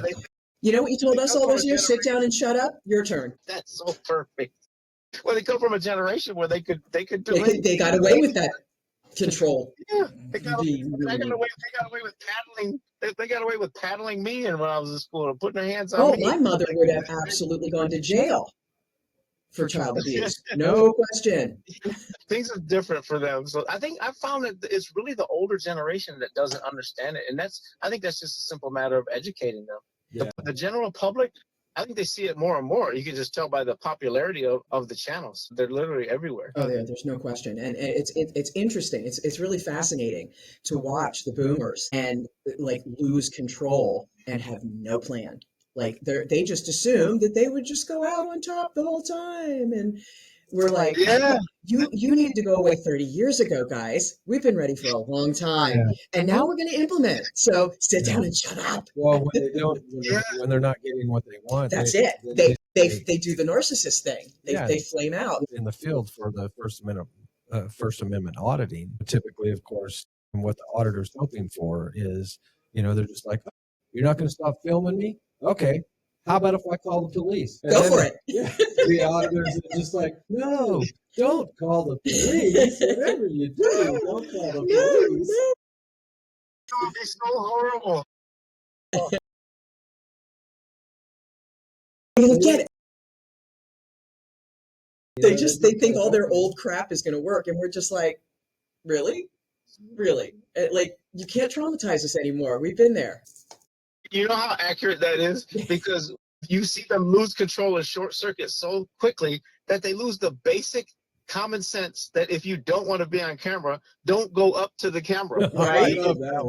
you know what you told us all those years? Sit down and shut up. Your turn. That's so perfect. Well, they come from a generation where they could do it. They got away with that control. Yeah, they got away with paddling. They got away with paddling me, and when I was in school, and putting their hands on me. Oh, my mother would have absolutely gone to jail for child abuse. No question. Things are different for them. So I think I found that it's really the older generation that doesn't understand it. And I think that's just a simple matter of educating them. Yeah. The general public, I think they see it more and more. You can just tell by the popularity of the channels. They're literally everywhere. Oh, there's no question. And it's interesting. It's really fascinating to watch the boomers and like lose control and have no plan. Like they just assumed that they would just go out on top the whole time. And We're like, Yeah. you needed to go away 30 years ago, guys. We've been ready for a long time. Yeah. And now we're going to implement it. So sit down and shut up. Well, when they don't, when they're not getting what they want, That's they, it. They do the narcissist thing. They flame out. In the field for the First Amendment auditing. Typically, of course, and what the auditor's hoping for is, they're just like, you're not going to stop filming me? Okay. How about if I call the police? Go for it. Yeah, the auditors are just like, no, don't call the police. Whatever you do, don't call the police. It would be so horrible. I don't get it. They think all their old crap is going to work, and we're just like, really? Like, you can't traumatize us anymore. We've been there. You know how accurate that is? Because you see them lose control and short circuit so quickly that they lose the basic common sense that if you don't want to be on camera, don't go up to the camera. Right?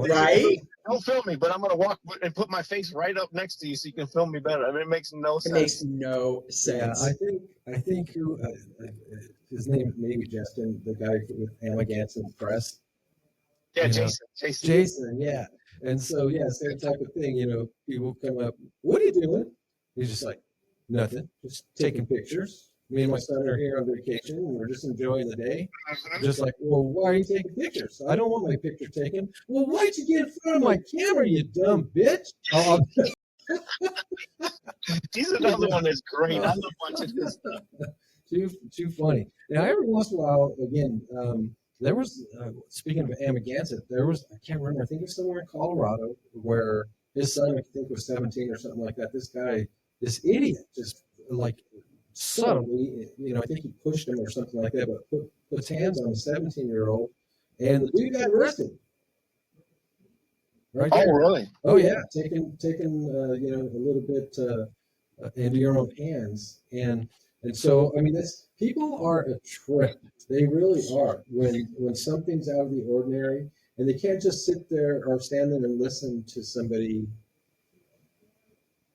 Right? Don't film me, but I'm going to walk and put my face right up next to you so you can film me better. I mean, it makes no sense. It makes no sense. Yeah, I think who his name may be Justin, the guy with Amagansett Press. Yeah, Jason, yeah. And so, yeah, same type of thing. People come up, what are you doing? He's just like, nothing, just taking pictures. Me and my son are here on vacation, and we're just enjoying the day. Just like, well, why are you taking pictures? I don't want my picture taken. Well, why'd you get in front of my camera, you dumb bitch? He's another one that's great. I love watching this. Too funny. Now, every once in a while, again, there was, speaking of Amagansett, I can't remember, I think it was somewhere in Colorado where his son, I think, was 17 or something like that. This idiot, just like subtly, I think he pushed him or something like that, but puts hands on a 17-year-old, and the dude got arrested. Right there. Oh, really? Oh, yeah. Taking a little bit into your own hands. And so, I mean, people are a trip. They really are. When something's out of the ordinary, and they can't just sit there or stand there and listen to somebody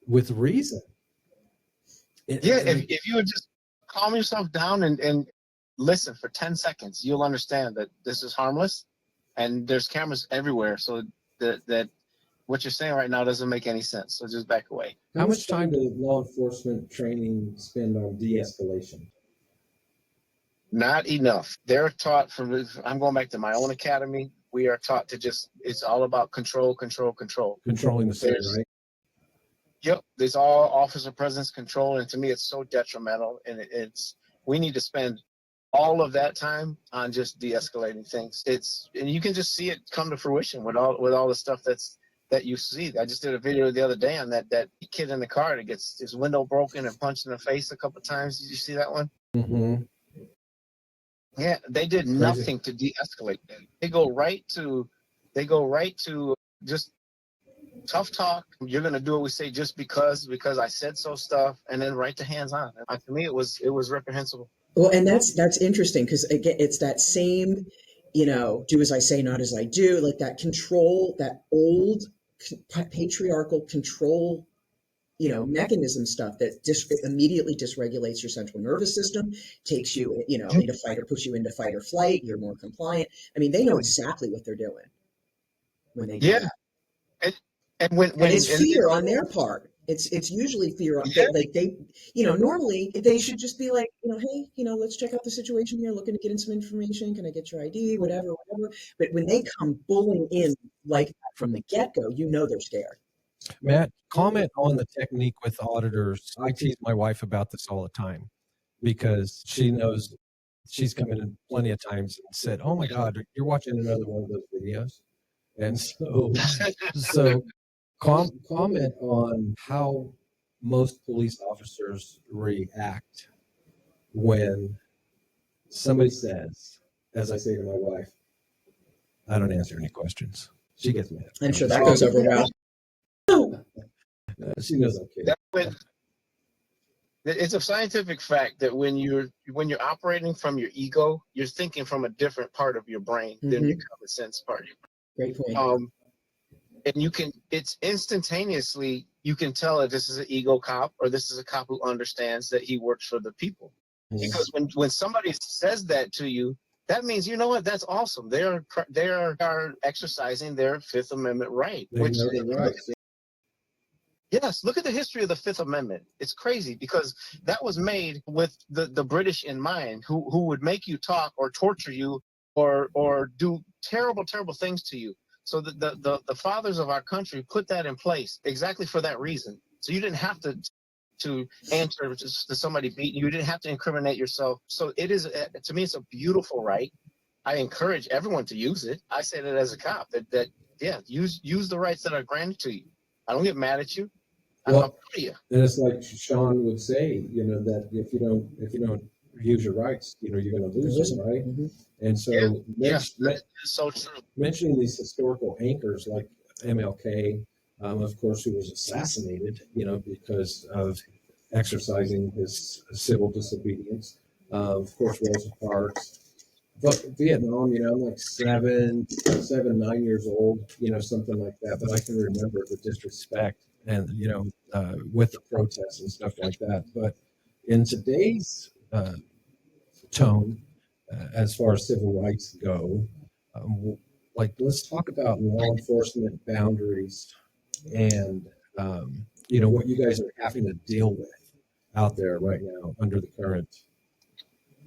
with reason. If you would just calm yourself down and listen for 10 seconds, you'll understand that this is harmless, and there's cameras everywhere. So that what you're saying right now doesn't make any sense. So just back away. How much time does law enforcement training spend on de-escalation? Not enough. They're taught I'm going back to my own academy. We are taught to it's all about control. Controlling the scene, right? Yep. There's all officer presence control. And to me, it's so detrimental. And we need to spend all of that time on just de-escalating things. And you can just see it come to fruition with all the stuff that you see. I just did a video the other day on that kid in the car that gets his window broken and punched in the face a couple of times. Did you see that one? Mm-hmm. Yeah, they did nothing to de-escalate that. They go right to just tough talk. You're gonna do what we say just because I said so stuff, and then right to hands on. To me, it was reprehensible. Well, and that's interesting because again, it's that same, do as I say, not as I do, like that control, that old patriarchal control, mechanism stuff that immediately dysregulates your central nervous system, takes you, into fight or puts you into fight or flight. You're more compliant. I mean, they know exactly what they're doing when they do that. And when it's fear on their part. It's usually fear on like they normally they should just be like, hey, let's check out the situation here, looking to get in some information, can I get your ID, whatever. But when they come bullying in like that from the get-go, they're scared. Matt, comment on the technique with auditors. I tease my wife about this all the time because she knows she's come in plenty of times and said, oh my God, you're watching another one of those videos. And so comment on how most police officers react when somebody says, as I say to my wife, I don't answer any questions. She gets mad. I'm sure that goes over well. She knows okay. It's a scientific fact that when you're operating from your ego, you're thinking from a different part of your brain than your common sense part. Great point. And it's instantaneously, you can tell if this is an ego cop or this is a cop who understands that he works for the people. Because when somebody says that to you, that means, you know what, that's awesome. They are exercising their Fifth Amendment right. They know their rights. Yes, look at the history of the Fifth Amendment. It's crazy because that was made with the British in mind, who would make you talk or torture you or do terrible, terrible things to you. So the fathers of our country put that in place exactly for that reason. So you didn't have to answer to somebody beating you. You didn't have to incriminate yourself. So it is, to me, it's a beautiful right. I encourage everyone to use it. I say that as a cop, that use the rights that are granted to you. I don't get mad at you. Well, I'm proud of you. and it's like Sean would say, that if you don't use your rights, you're going to lose them, right? Mm-hmm. And so, Yes, that's so true. mentioning these historical anchors like MLK, of course, who was assassinated, because of exercising his civil disobedience. Of course, Rosa Parks. But Vietnam, I'm like 9 years old, something like that. But I can remember the disrespect and, with the protests and stuff like that. But in today's tone, as far as civil rights go, let's talk about law enforcement boundaries and, what you guys are having to deal with out there right now under the current,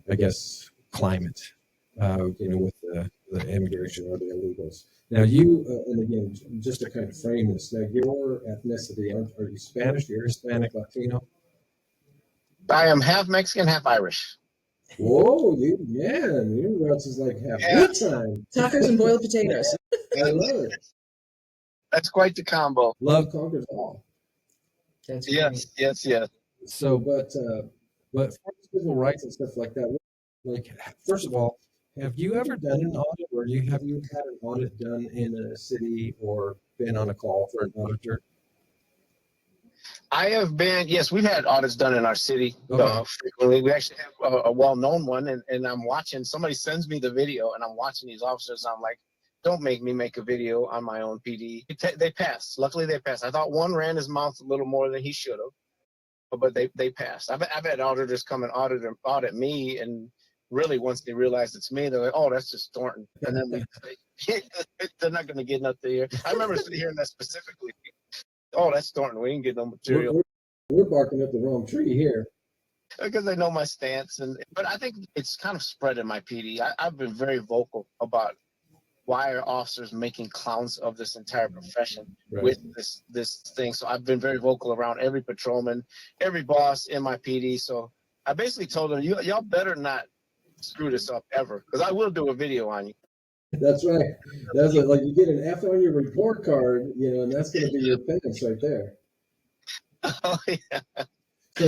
I guess, climate, with the immigration or the illegals. Now, and again, just to kind of frame this, now your ethnicity, are you Spanish? You're Hispanic, Latino? I am half Mexican, half Irish. Whoa, your else is like half good time. Tacos and boiled potatoes. I love it. That's quite the combo. Love conquers all. That's yes. So, but for civil rights and stuff like that, first of all, have you ever done an audit, or have you had an audit done in a city or been on a call for an auditor? I have been, yes, we've had audits done in our city frequently. We actually have a well-known one, and I'm watching, somebody sends me the video, and I'm watching these officers, and I'm like, don't make me make a video on my own PD. They passed. Luckily, they passed. I thought one ran his mouth a little more than he should have, but they passed. I've had auditors come and audit me, and really once they realize it's me, they're like, oh, that's just Thornton. And then they're not going to get nothing here. I remember hearing that specifically. Oh, that's Thornton. We didn't get no material. We're barking up the wrong tree here. Because they know my stance. But I think it's kind of spread in my PD. I've been very vocal about why are officers making clowns of this entire profession with this thing. So I've been very vocal around every patrolman, every boss in my PD. So I basically told them, y'all better not screw this up ever, because I will do a video on you. That's right. That's like you get an F on your report card, and that's going to be your penance right there. Oh, yeah. So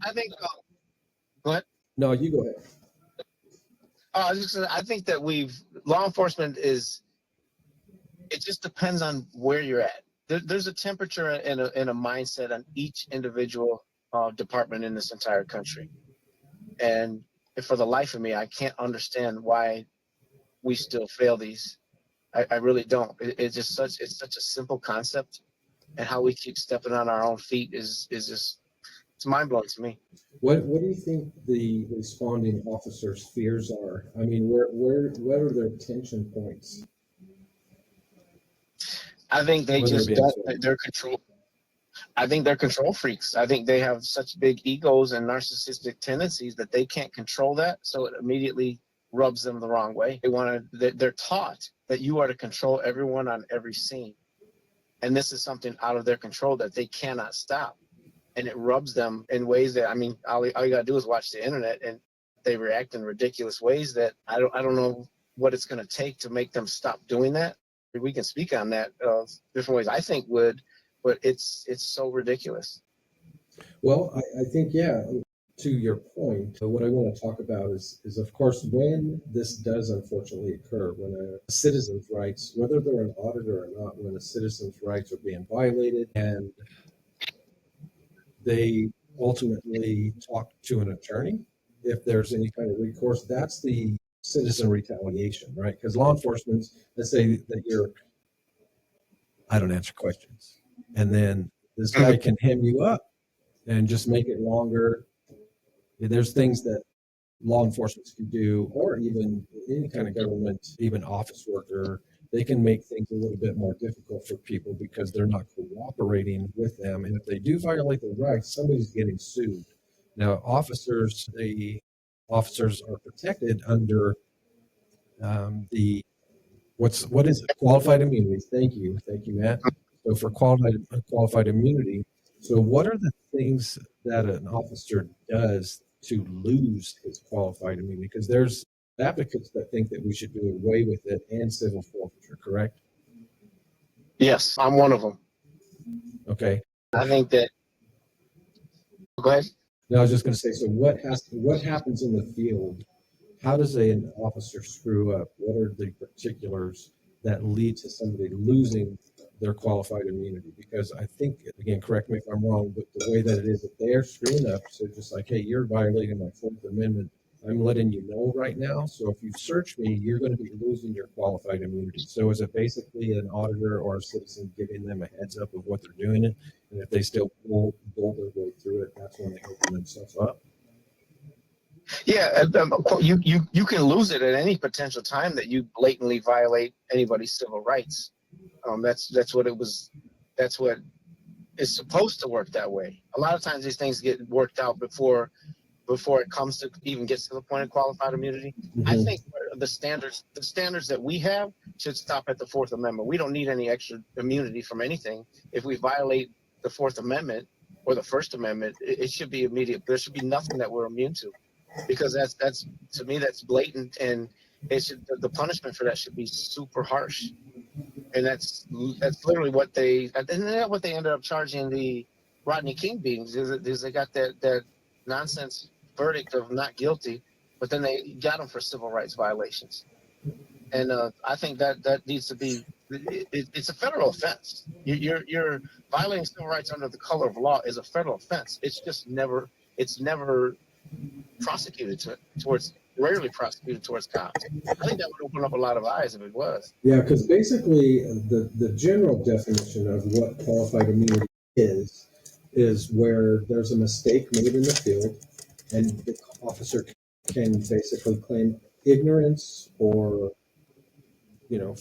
I think, go ahead. No, you go ahead. I think that law enforcement it just depends on where you're at. There's a temperature and a mindset on each individual department in this entire country. And for the life of me, I can't understand why we still fail these. I really don't. It's such a simple concept, and how we keep stepping on our own feet is just, it's mind blowing to me. What do you think the responding officers' fears are? I mean, what are their tension points? I think they're control. I think they're control freaks. I think they have such big egos and narcissistic tendencies that they can't control that, so it immediately rubs them the wrong way. They're taught that you are to control everyone on every scene, and this is something out of their control that they cannot stop, and it rubs them in ways that, I mean, all you gotta do is watch the internet, and they react in ridiculous ways that I don't know what it's going to take to make them stop doing that. We can speak on that different ways. I think would, but it's so ridiculous. Well, I think, to your point, what I want to talk about is of course, when this does unfortunately occur, when a citizen's rights, whether they're an auditor or not, when a citizen's rights are being violated and they ultimately talk to an attorney, if there's any kind of recourse, that's the citizen retaliation, right? Because law enforcement, let's say that I don't answer questions, and then this guy can hem you up and just make it longer, There's things that law enforcement can do, or even any kind of government, even office worker, they can make things a little bit more difficult for people because they're not cooperating with them. And if they do violate their rights, somebody's getting sued. Now, the officers are protected under what is it? Qualified immunity. Thank you, Matt. So for qualified immunity, so what are the things that an officer does to lose his qualified immunity? Because there's advocates that think that we should do away with it and civil forfeiture, correct? Yes, I'm one of them. Okay. I think that. Go ahead. No, I was just going to say, so what happens in the field? How does an officer screw up? What are the particulars that lead to somebody losing their qualified immunity? Because I think, again, correct me if I'm wrong, but the way that it is, if they're screwing up, so just like, hey, you're violating my Fourth Amendment, I'm letting you know right now. So if you search me, you're going to be losing your qualified immunity. So is it basically an auditor or a citizen giving them a heads up of what they're doing? And if they still bull their way through it, that's when they open themselves up. Yeah, you can lose it at any potential time that you blatantly violate anybody's civil rights. That's what it was. That's what is supposed to work that way. A lot of times these things get worked out before it comes to even gets to the point of qualified immunity. Mm-hmm. I think the standards that we have should stop at the Fourth Amendment. We don't need any extra immunity from anything. If we violate the Fourth Amendment or the First Amendment, it should be immediate. There should be nothing that we're immune to, because that's to me that's blatant, and the punishment for that should be super harsh. And that's literally what they ended up charging the Rodney King beatings. Is they got that nonsense verdict of not guilty, but then they got him for civil rights violations. And I think that needs to be. It's a federal offense. You're violating civil rights under the color of law is a federal offense. It's just never prosecuted rarely prosecuted towards cops. I think that would open up a lot of eyes if it was. Yeah, because basically the general definition of what qualified immunity is where there's a mistake made in the field and the officer can basically claim ignorance or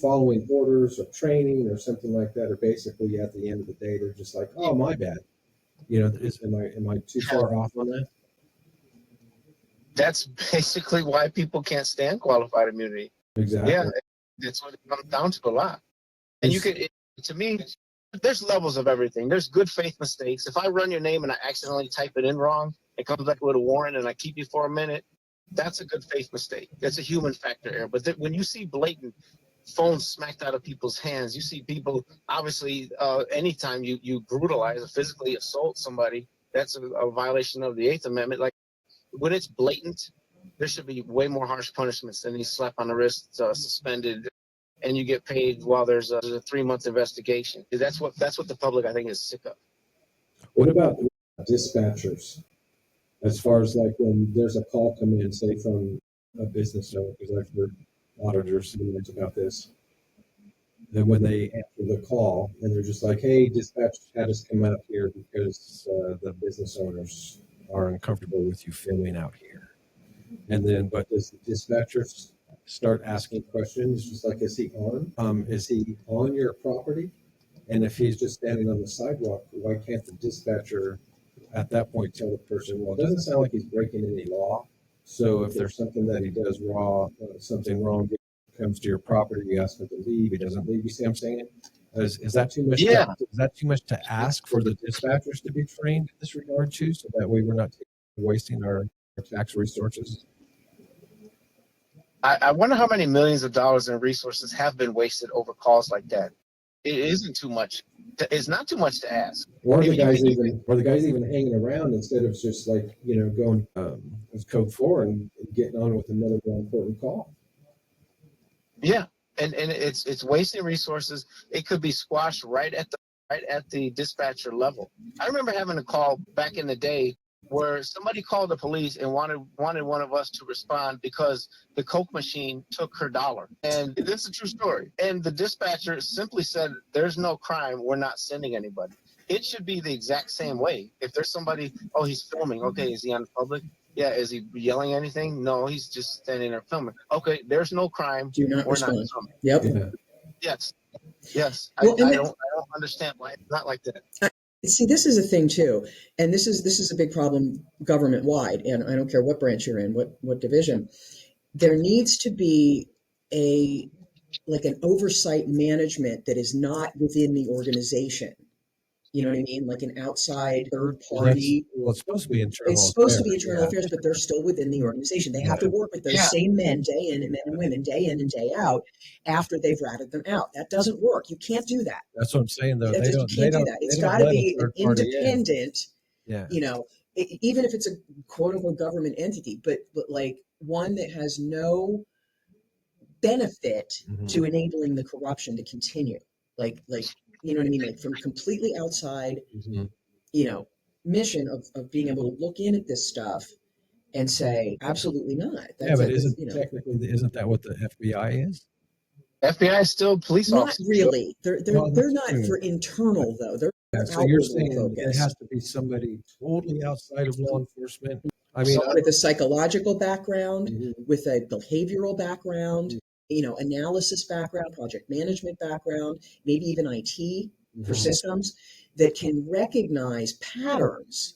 following orders or training or something like that, or basically at the end of the day they're just like, oh, my bad. Am I too far off on that? That's basically why people can't stand qualified immunity. Exactly. Yeah, that's what it comes down to a lot. And to me, there's levels of everything. There's good faith mistakes. If I run your name and I accidentally type it in wrong, it comes back with a warrant and I keep you for a minute, that's a good faith mistake. That's a human factor error. But when you see blatant phones smacked out of people's hands, you see people, obviously, anytime you brutalize or physically assault somebody, that's a violation of the Eighth Amendment. Like, when it's blatant, there should be way more harsh punishments than these slap on the wrist, suspended, and you get paid while there's a 3-month investigation. That's what the public, I think, is sick of. What about dispatchers? As far as like when there's a call coming in, say from a business owner, because I've heard auditors comments about this. Then when they answer the call and they're just like, hey, dispatch had us come out here because the business owners are uncomfortable with you filming out here. And then, but does the dispatcher start asking questions just like, is he on your property? And if he's just standing on the sidewalk, why can't the dispatcher at that point tell the person, well, it doesn't sound like he's breaking any law. So if there's something that he does something wrong, comes to your property, you ask him to leave, he doesn't leave. You see what I'm saying? Is that too much? Yeah. Is that too much to ask for the dispatchers to be trained in this regard too, so that way we're not wasting our tax resources? I wonder how many millions of dollars in resources have been wasted over calls like that. It isn't too much. It's not too much to ask. Or the guys even hanging around instead of just like going as code 4 and getting on with another more important call. Yeah, and it's wasting resources. It could be squashed right at the dispatcher level. I remember having a call back in the day where somebody called the police and wanted one of us to respond because the Coke machine took her dollar. And this is a true story. And the dispatcher simply said, there's no crime. We're not sending anybody. It should be the exact same way. If there's somebody, oh, he's filming. Okay, is he on public? Yeah, is he yelling anything? No, he's just standing there filming. Okay, there's no crime. Do not We're respond. not filming. Yep. Yeah. Yes, yes. Well, I don't understand why it's not like that. see, this is a thing too, and this is a big problem government wide. And I don't care what branch you're in, what division. There needs to be a like an oversight management that is not within the organization. You know what I mean? Like an outside third party. It's supposed to be internal. It's supposed to be affairs, internal yeah. affairs, but they're still within the organization. They have to work with those Yeah. same men day in and men and women day in and day out after they've ratted them out. That doesn't work. You can't do that. That's what I'm saying, though. You They can't don't do that. It's they don't got to let a be an third party in. independent, Yeah. you know, even if it's a quote unquote government entity, but like one that has no benefit Mhm. to enabling the corruption to continue. Like, you know what I mean? Like from completely outside, Mhm. you know, mission of being able to look in at this stuff and say, absolutely not. Yeah, but you know, isn't that what the FBI is? FBI is still police not officers. really. They're Well, they're that's not true. for internal though. They're Yeah, so you're outwardly saying it focused. has to be somebody totally outside of law enforcement? I mean, With a psychological background, Mhm. with a behavioral background, you know, analysis background, project management background, maybe even IT for Mhm. systems that can recognize patterns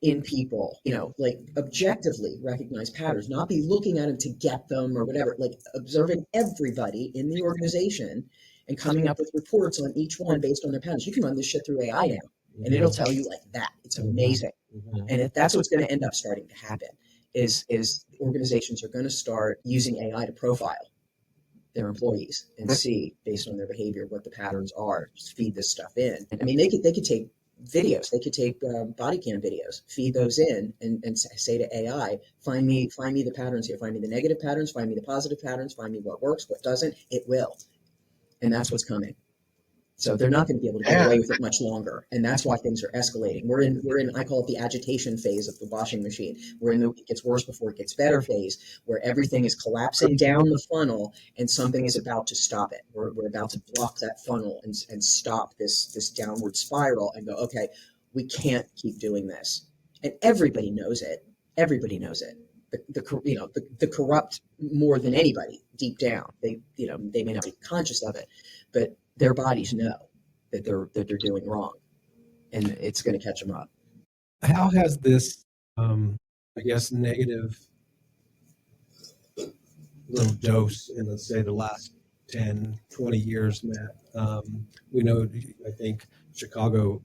in people, you know, like objectively recognize patterns, not be looking at them to get them or whatever, like observing everybody in the organization and coming up with reports on each one based on their patterns. You can run this shit through AI now and it'll tell you like that. It's amazing. Mhm. And if that's what's going to end up starting to happen is organizations are going to start using AI to profile their employees and see based on their behavior what the patterns are. Just feed this stuff in. And I mean, they could take videos. They could take body cam videos, feed those in, and say to AI, find me the patterns here. Find me the negative patterns. Find me the positive patterns. Find me what works, what doesn't. It will, and that's what's coming. So they're not going to be able to get away with it much longer, and that's why things are escalating. We're in I call it the agitation phase of the washing machine. We're in the it gets worse before it gets better phase, where everything is collapsing down the funnel, and something is about to stop it. We're about to block that funnel and stop this downward spiral and go, okay, we can't keep doing this, and everybody knows it. Everybody knows it. The corrupt more than anybody deep down. They may not be conscious of it, but their bodies know that they're doing wrong, and it's going to catch them up. How has this, I guess, negative little dose in, let's say, the last 10, 20 years, Matt? We know, I think, Chicago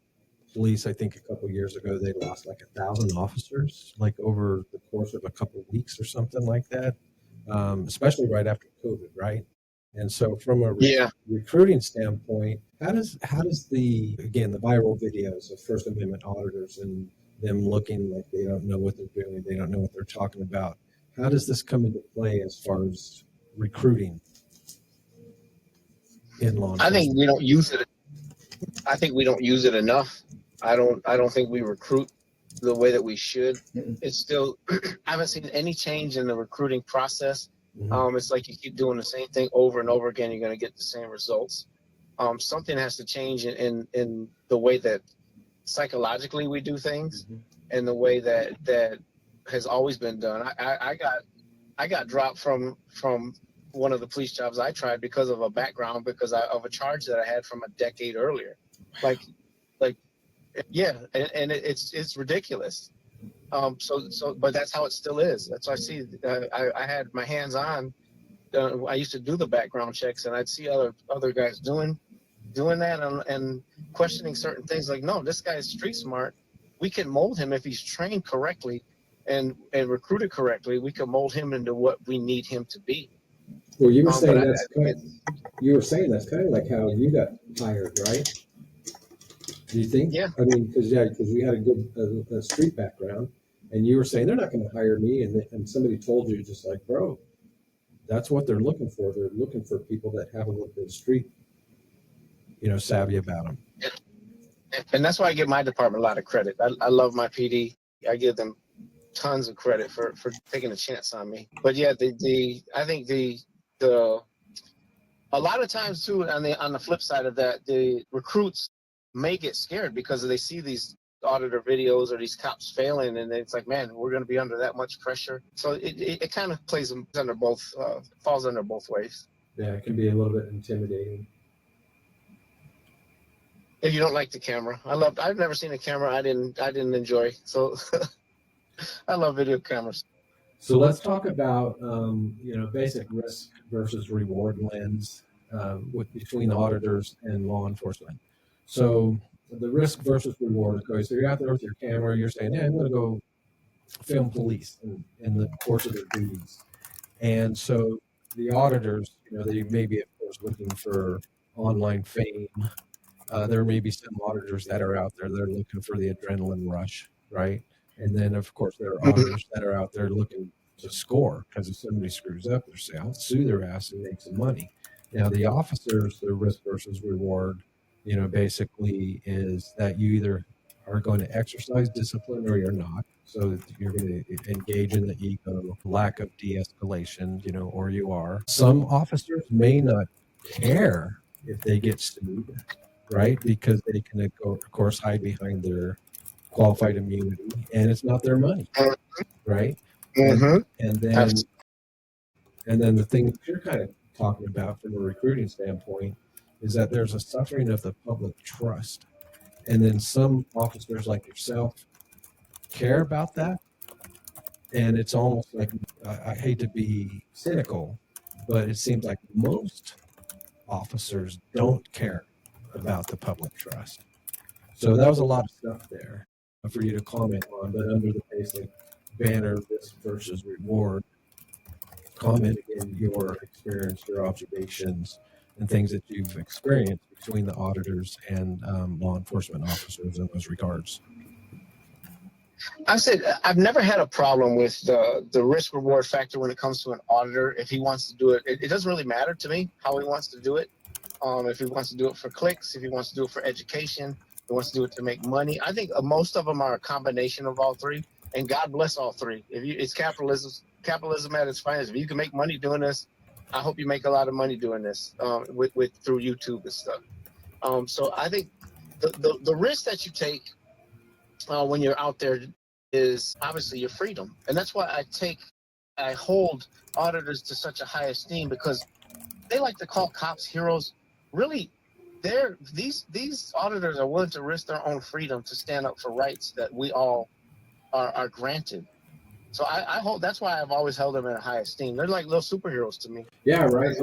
police, I think a couple of years ago, they lost like 1,000 officers, like over the course of a couple of weeks or something like that, especially right after COVID, right? And so from a recruiting standpoint, how does the viral videos of First Amendment auditors and them looking like they don't know what they're doing, they don't know what they're talking about, how does this come into play as far as recruiting in law enforcement? I think we don't use it. I think we don't use it enough. I don't think we recruit the way that we should. It's still, I haven't seen any change in the recruiting process. It's like you keep doing the same thing over and over again, you're going to get the same results. Something has to change in the way that psychologically we do things and the way that has always been done. I got dropped from one of the police jobs I tried because of a background, of a charge that I had from a decade earlier. Yeah, and it's ridiculous. But that's how it still is. That's why I see. I had my hands on. I used to do the background checks, and I'd see other guys doing that and questioning certain things. Like, no, this guy's street smart. We can mold him if he's trained correctly and recruited correctly. We can mold him into what we need him to be. Well, you were saying that's kind of like how you got hired, right? Do you think? Yeah. I mean, because you had a good street background, and you were saying they're not going to hire me, and somebody told you just like, bro, that's what they're looking for. They're looking for people that have a little bit of street, savvy about them. Yeah. And that's why I give my department a lot of credit. I love my PD. I give them tons of credit for taking a chance on me. But yeah, I think a lot of times too, on the flip side of that, the recruits may get scared because they see these auditor videos or these cops failing, and it's like, man, we're going to be under that much pressure. So it kind of plays under both, falls under both ways. Yeah, it can be a little bit intimidating. If you don't like the camera, I've never seen a camera I didn't enjoy. So I love video cameras. So let's talk about basic risk versus reward lens between auditors and law enforcement. So the risk versus reward. Okay, so you're out there with your camera, you're saying, "Hey, I'm going to go film police in the course of their duties," and so the auditors, they may be, of course, looking for online fame. There may be some auditors that are out there that are looking for the adrenaline rush, right? And then, of course, there are auditors that are out there looking to score, because if somebody screws up, they'll say, "I'll sue their ass and make some money." Now, the officers, the risk versus reward, basically is that you either are going to exercise discipline or you're not. So you're going to engage in the ego, lack of de-escalation, or you are. Some officers may not care if they get sued, right? Because they can, of course, hide behind their qualified immunity, and it's not their money, right? Mm-hmm. And then the thing that you're kind of talking about from a recruiting standpoint is that there's a suffering of the public trust. And then some officers like yourself care about that. And it's almost like, I hate to be cynical, but it seems like most officers don't care about the public trust. So that was a lot of stuff there for you to comment on, but under the basic banner, risk versus reward, comment again your experience, your observations, and things that you've experienced between the auditors and law enforcement officers in those regards. I said I've never had a problem with the risk reward factor when it comes to an auditor. If he wants to do it, it doesn't really matter to me how he wants to do it. If he wants to do it for clicks, if he wants to do it for education, if he wants to do it to make money. I think most of them are a combination of all three, and God bless all three. It's capitalism at its finest. If you can make money doing this, I hope you make a lot of money doing this through YouTube and stuff. So I think the risk that you take when you're out there is obviously your freedom, and that's why I hold auditors to such a high esteem, because they like to call cops heroes. Really, these auditors are willing to risk their own freedom to stand up for rights that we all are granted. So that's why I've always held them in a high esteem. They're like little superheroes to me. Yeah, right.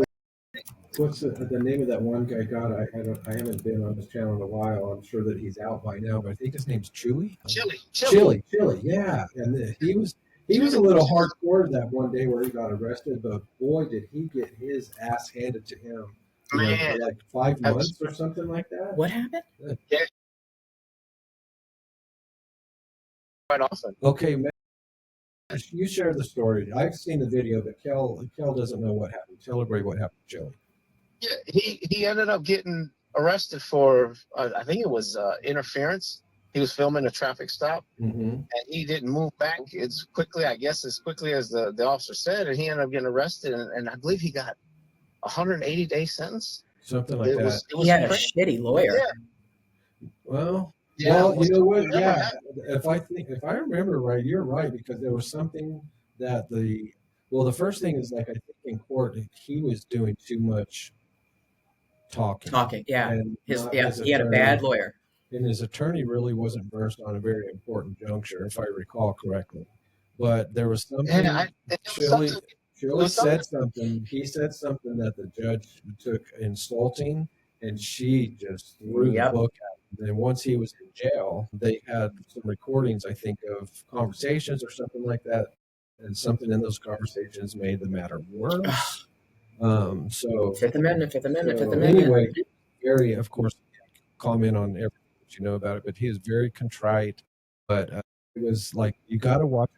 What's the name of that one guy? God, I haven't been on his channel in a while. I'm sure that he's out by now, but I think his name's Chewy. Chili. Yeah, and he was a little hardcore that one day where he got arrested, but boy, did he get his ass handed to him. For like 5 months or something like that. What happened? Yeah. Quite often. Okay, man. You share the story. I've seen the video, but Kel doesn't know what happened. Tell everybody what happened to Chili. Yeah, he ended up getting arrested for I think it was interference. He was filming a traffic stop, and he didn't move back as quickly as the officer said, and he ended up getting arrested, and I believe he got 180-day sentence. Something like that. He had a shitty lawyer. Yeah. Well, you know what? Yeah, if I remember right, you're right, because there was something that the first thing is, like, I think in court he was doing too much talking. Yeah. And he had a bad lawyer. And his attorney really wasn't versed on a very important juncture, if I recall correctly. But there was something. Chili said something. He said something that the judge took insulting, and she just threw the book at him. And once he was in jail, they had some recordings, I think, of conversations or something like that. And something in those conversations made the matter worse. So Fifth Amendment. Anyway, very, of course, comment on everything that you know about it, but he is very contrite. But it was like, you got to watch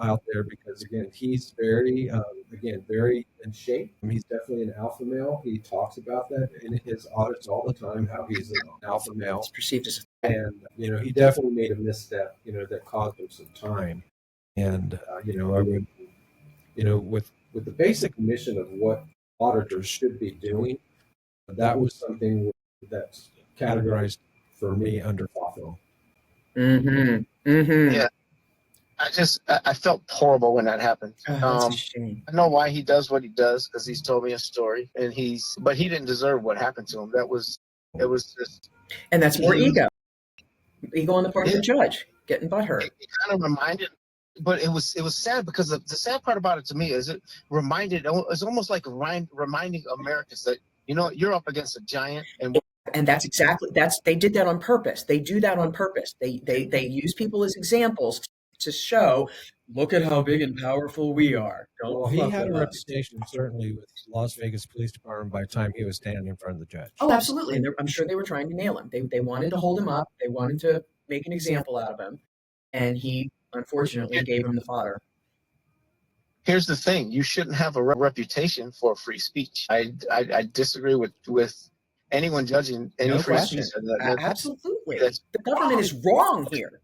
out there, because again, he's very in shape. He's definitely an alpha male. He talks about that in his audits all the time, how he's an alpha male. It's perceived as and he definitely made a misstep, that caused him some time. And I would, with the basic mission of what auditors should be doing, that was something that's categorized for me under FOFO. Mm-hmm. Mm-hmm. Yeah. I felt horrible when that happened. That's a shame. I know why he does what he does, because he's told me a story, but he didn't deserve what happened to him. It was just, And that's more ego on the part of the judge, getting butthurt. It kind of reminded, but it was sad, because the sad part about it to me is it's almost like reminding Americans that, you're up against a giant, and they did that on purpose. They do that on purpose. They use people as examples to show, look at how big and powerful we are. Well, he had a reputation, certainly, with Las Vegas Police Department by the time he was standing in front of the judge. Oh, absolutely. And I'm sure they were trying to nail him. They wanted to hold him up. They wanted to make an example out of him. And he, unfortunately, gave him the fodder. Here's the thing: you shouldn't have a reputation for free speech. I disagree with anyone judging any free speech. Absolutely, the government is wrong here.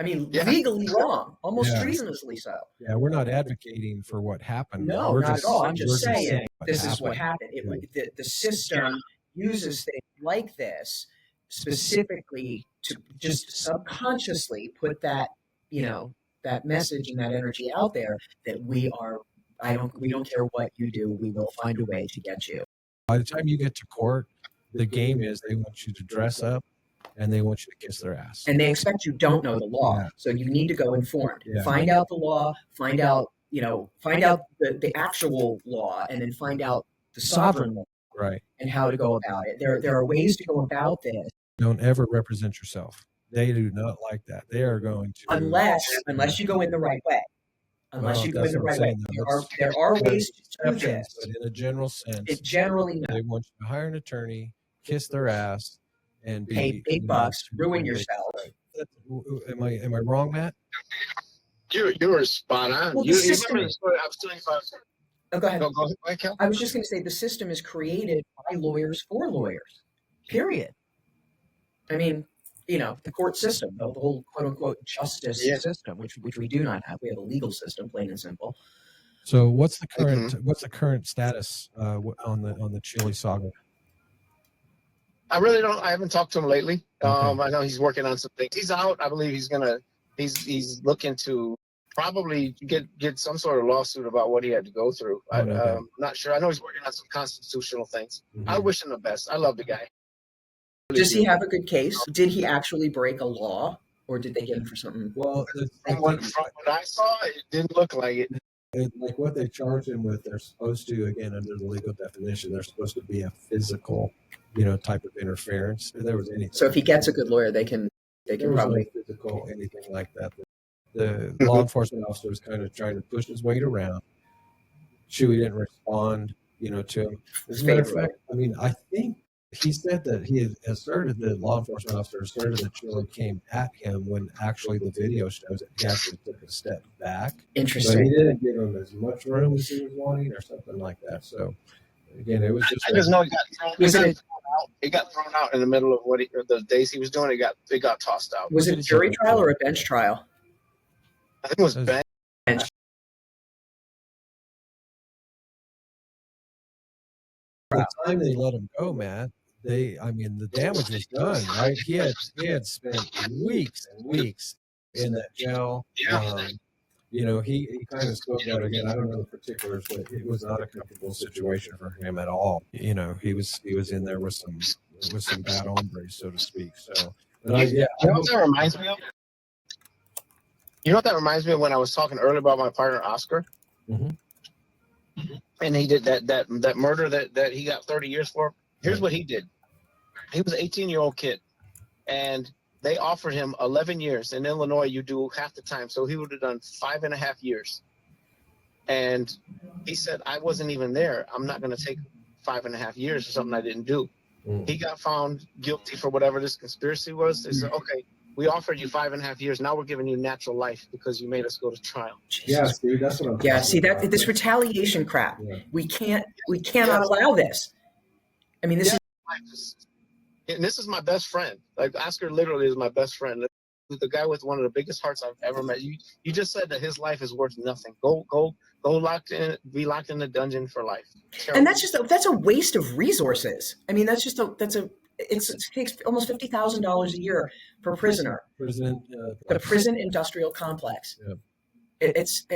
I mean, legally wrong, almost treasonously so. Yeah, we're not advocating for what happened. No, not at all. I'm just saying this is what happened. The system uses things like this specifically to just subconsciously put that, that message and that energy out there that we don't care what you do, we will find a way to get you. By the time you get to court, the game is they want you to dress up and they want you to kiss their ass. And they expect you don't know the law. Yeah. So you need to go informed. Yeah. Find out the law, find out the actual law, and then find out the sovereign law. Right. And how to go about it. There are ways to go about this. Don't ever represent yourself. They do not like that. They are going to unless you go in the right way. Unless you go in the right way. There are ways to do this. But in a general sense, they want you to hire an attorney, kiss their ass, and pay big bucks, ruin yourself. Am I wrong, Matt? You were spot on. Well, you remember the story I was telling you about? Oh, go ahead. Go ahead, Cal. I was just going to say the system is created by lawyers for lawyers. Period. I mean, the court system, the whole quote unquote justice system, which we do not have. We have a legal system, plain and simple. So what's the current status on the Chile saga? I really don't. I haven't talked to him lately. Okay. I know he's working on some things. He's out. I believe he's looking to probably get some sort of lawsuit about what he had to go through. I'm not sure. I know he's working on some constitutional things. Mm-hmm. I wish him the best. I love the guy. Does he have a good case? Did he actually break a law, or did they get him for something? Well, from what I saw, it didn't look like it. Like what they charge him with, they're supposed to, again, under the legal definition, they're supposed to be a physical, type of interference. If there was anything. So if he gets a good lawyer, they can probably physical, anything like that. The law enforcement officer was kind of trying to push his weight around. Chewy didn't respond, to him. As a matter of fact, I think he said that he had asserted, the law enforcement officer asserted that Chewy came at him when actually the video shows that he actually took a step back. Interesting. But he didn't give him as much room as he was wanting or something like that. So, again, it was just... I just know it got thrown out in the middle of the days he was doing it. It got tossed out. Was it a jury trial or a bench trial? I think it was bench. By the time they let him go, Matt, the damage was done, right? He had spent weeks and weeks in that jail. Yeah. He kind of spoke out again. I don't know the particulars, but it was not a comfortable situation for him at all. He was in there with some bad hombres, so to speak. So, You know what that reminds me of? You know what that reminds me of when I was talking earlier about my partner Oscar? Mm-hmm. And he did that murder that he got 30 years for. Here's what he did. He was an 18-year-old kid, and they offered him 11 years. In Illinois, you do half the time, so he would have done 5.5 years. And he said, I wasn't even there. I'm not going to take 5.5 years for something I didn't do. Mm. He got found guilty for whatever this conspiracy was. They said, okay, we offered you 5.5 years. Now we're giving you natural life because you made us go to trial. Yeah, see, that's what I'm talking about. This retaliation crap. Yeah. We cannot allow this. This is... And this is my best friend. Like, Oscar literally is my best friend. The guy with one of the biggest hearts I've ever met. You just said that his life is worth nothing. Go be locked in the dungeon for life. Terrible. And that's a waste of resources. That's it takes almost $50,000 a year per prisoner. But a prison industrial complex. Yeah. It's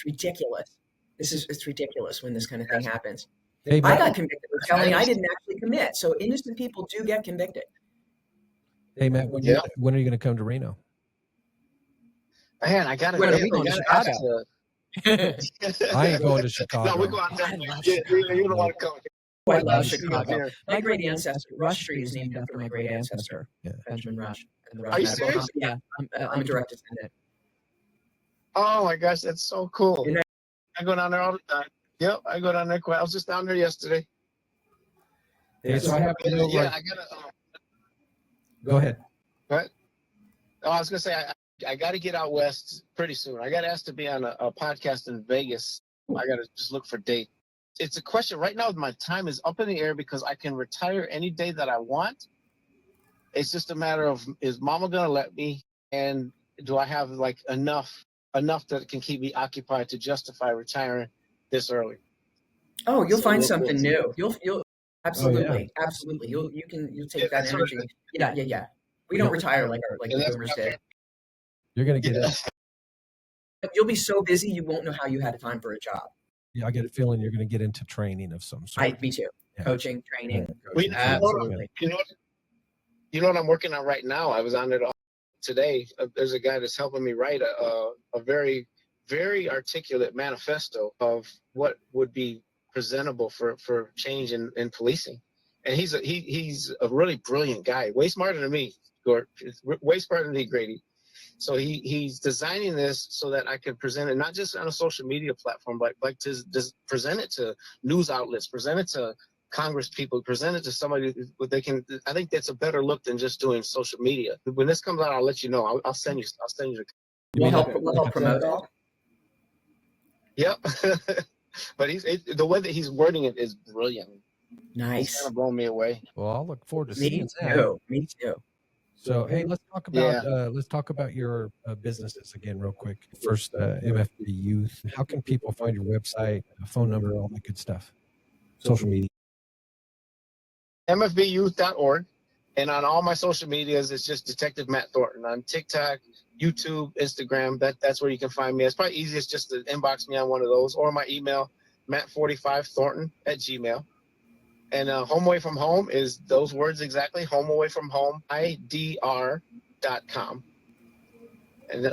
ridiculous. It's ridiculous when this kind of thing happens. Hey, I Matt, got convicted for telling I didn't actually commit. So innocent people do get convicted. when are you going to come to Reno? Man, I gotta. When are get- we going I to gotta Chicago? ask, I ain't going to Chicago. No, we're going down. I love You Chicago. don't want to come. I love love Chicago. Chicago. My great ancestor, Rush Street, is named after my great ancestor, Yeah. Benjamin Rush. And the Rush Are you Medical serious? Company. Yeah, I'm a direct descendant. Oh my gosh, that's so cool. Isn't that- I go down there all the time. Yep, I go down there quite. I was just down there yesterday. Yeah, so I have to know, Yeah, like, I gotta. go ahead. What? Oh, I was gonna say I got to get out west pretty soon. I got asked to be on a podcast in Vegas. I got to just look for date. It's a question right now. My time is up in the air because I can retire any day that I want. It's just a matter of, is Mama gonna let me, and do I have like enough that can keep me occupied to justify retiring this early? Oh, you'll So find we'll something see. new. You'll absolutely. You'll Yeah, take that that's what energy. Yeah. We don't retire like And the that's boomers what I'm did. You're going to get Yeah. it. You'll be so busy you won't know how you had time for a job. Yeah, I get a feeling you're going to get into training of some sort. Me too. Yeah. Coaching, training. We- Absolutely. You know what I'm working on right now? I was on it today. There's a guy that's helping me write a very, very articulate manifesto of what would be presentable for change in policing. And he's a really brilliant guy, way smarter than me, way smarter than me, Grady. So he's designing this so that I can present it not just on a social media platform, but like to present it to news outlets, present it to Congress people, present it to somebody they can. I think that's a better look than just doing social media. When this comes out, I'll let you know. I'll send you. We'll help promote that. Yep. But the way that he's wording it is brilliant. It's Nice. kind of blown me away. Well, I'll look forward to Me seeing that. too. Me too. So, hey, let's talk about your businesses again, real quick. First, MFB Youth. How can people find your website, phone number, all that good stuff? Social media. MFBYouth.org. And on all my social medias, it's just Detective Matt Thornton on TikTok, YouTube, Instagram. That's where you can find me. It's probably easiest just to inbox me on one of those, or my email, matt45thornton@gmail. And Home Away from Home is those words exactly. Home Away from Home, idr.com. And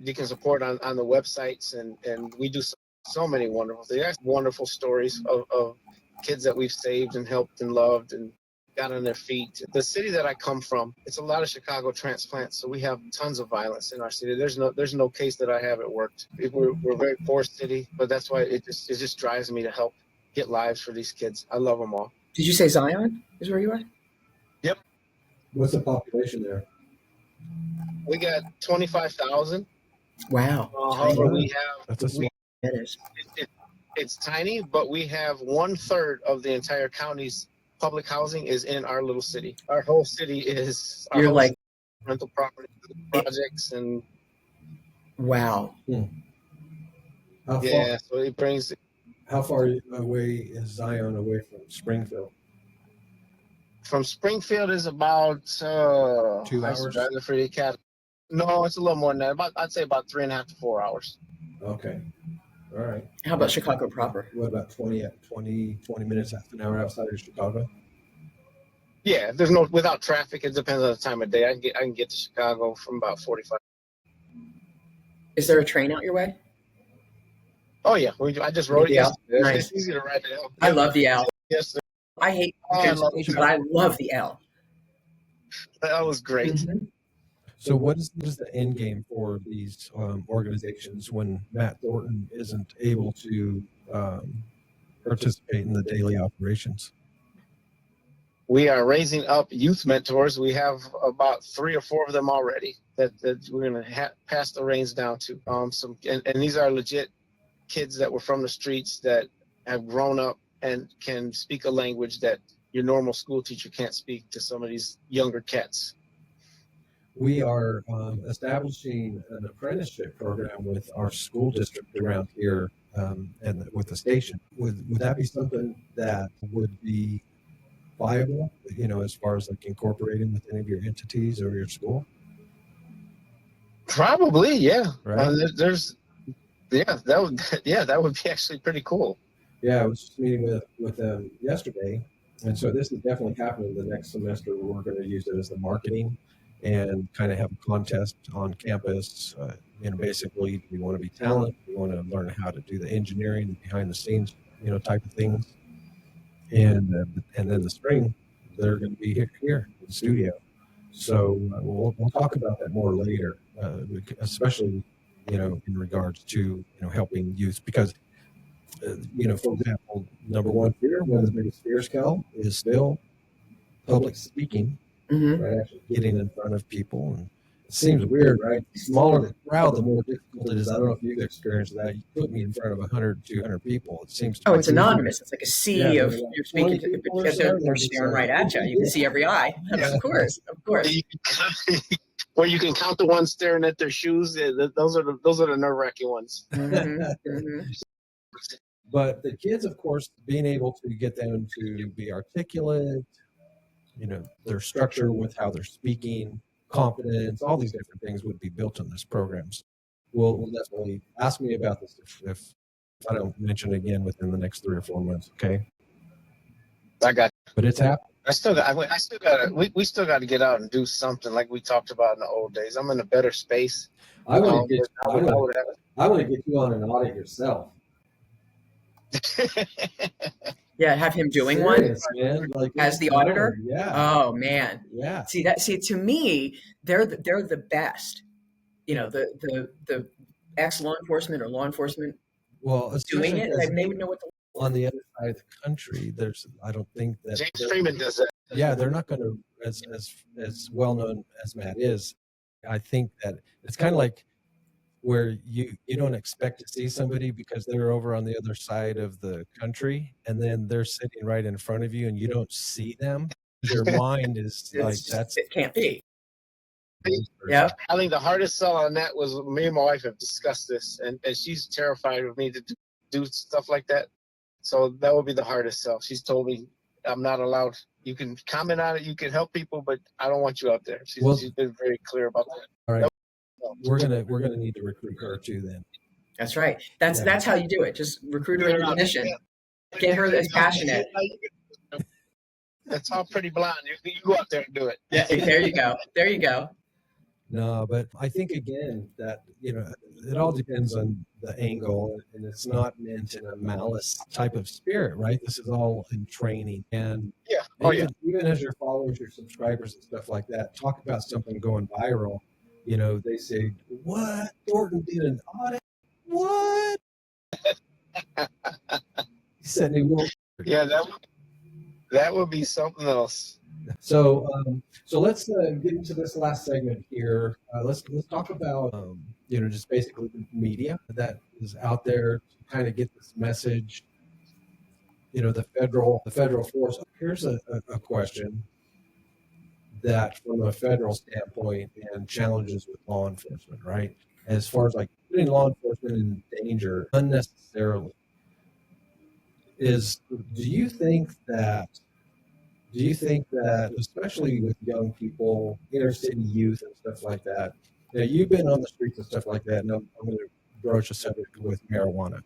you can support on the websites, and we do so many wonderful things. There's wonderful stories of kids that we've saved and helped and loved and got on their feet. The city that I come from, it's a lot of Chicago transplants, so we have tons of violence in our city. There's no case that I haven't worked. We're a very poor city, but that's why it just drives me to help get lives for these kids. I love them all. Did you say Zion is where you are? Yep. What's the population there? We got 25,000. Wow. However, we have That's a small. It is. it's tiny, but we have 1/3 of the entire county's public housing is in our little city. Our whole city is You're like, rental property projects, and wow. so it brings. How far away is Zion away from Springfield? From Springfield is about 2 hours. Driving for the academy. No, it's a little more than that. I'd say about 3.5 to 4 hours. Okay. All right. How about Chicago proper? What about 20 minutes, half an hour outside of Chicago? Yeah, without traffic. It depends on the time of day. I can get to Chicago from about 45. Is there a train out your way? Oh yeah, I just rode it Yeah. yesterday. Nice. It's easy to ride the L. I love the L. Yes, sir. I hate Oh, I love transportation, but I love the L. That was great. Mhm. So, what is the end game for these organizations when Matt Thornton isn't able to participate in the daily operations? We are raising up youth mentors. We have about 3 or 4 of them already that we're going to pass the reins down to. And these are legit kids that were from the streets that have grown up and can speak a language that your normal school teacher can't speak to some of these younger cats. We are establishing an apprenticeship program with our school district around here and with the station. Would that be something that would be viable, as far as like incorporating with any of your entities or your school? Probably, yeah. Right. That would be actually pretty cool. Yeah, I was just meeting with them yesterday, and so this is definitely happening the next semester. We're going to use it as the marketing and kind of have a contest on campus. Basically, we want to be talent. We want to learn how to do the engineering behind the scenes, type of things. And then the spring, they're going to be here in the studio. So we'll talk about that more later, especially in regards to helping youth, because for example, number one fear, one of the biggest fears, Cal, is still public speaking, right? Actually getting in front of people. And it seems weird, right? The smaller the crowd, the more difficult it is. I don't know if you've experienced that. You put me in front of 100, 200 people. It seems it's anonymous. It's like a sea of you're speaking to people. They're staring right at you. You can see every eye. Of course. Where you can count the ones staring at their shoes. Those are the nerve-wracking ones. But the kids, of course, being able to get them to be articulate, their structure with how they're speaking, confidence, all these different things would be built in this program. So we'll definitely ask me about this if I don't mention it again within the next 3 or 4 months. Okay. I got you. But it's happening. We still got to get out and do something like we talked about in the old days. I'm in a better space. I want to get you on an audit yourself. Yeah, have him doing Serious, one man. Like, as the auditor. Yeah. Oh man. Yeah. See to me, they're the best. The ex law enforcement or law enforcement. Well, doing it, and they would know what to. On the other side of the country, I don't think that James Freeman does that. Yeah, they're not going to as well known as Matt is. I think that it's kind of like where you don't expect to see somebody because they're over on the other side of the country, and then they're sitting right in front of you, and you don't see them. Your mind is like it can't be. Yeah, I think the hardest sell on that was me and my wife have discussed this, and she's terrified of me to do stuff like that. So that would be the hardest sell. She's told me I'm not allowed. You can comment on it, you can help people, but I don't want you out there. She's been very clear about that. All right, we're gonna need to recruit her too. Then that's right. That's how you do it. Just recruit her in a mission. Get her as passionate. That's all pretty blonde. You go out there and do it. Yeah, there you go. There you go. No, but I think again that it all depends on the angle, and it's not meant in a malice type of spirit, right? This is all in training, and even as your followers, your subscribers, and stuff like that, talk about something going viral. They say, "What? Thornton did an audit? What?" He said he will. Yeah, that would be something else. So let's get into this last segment here. Let's talk about just basically the media that is out there to kind of get this message. The federal force. Here's a question that, from a federal standpoint, and challenges with law enforcement, right? As far as like putting law enforcement in danger unnecessarily, do you think that, especially with young people, inner city youth and stuff like that, you've been on the streets and stuff like that, and I'm going to broach a subject with marijuana,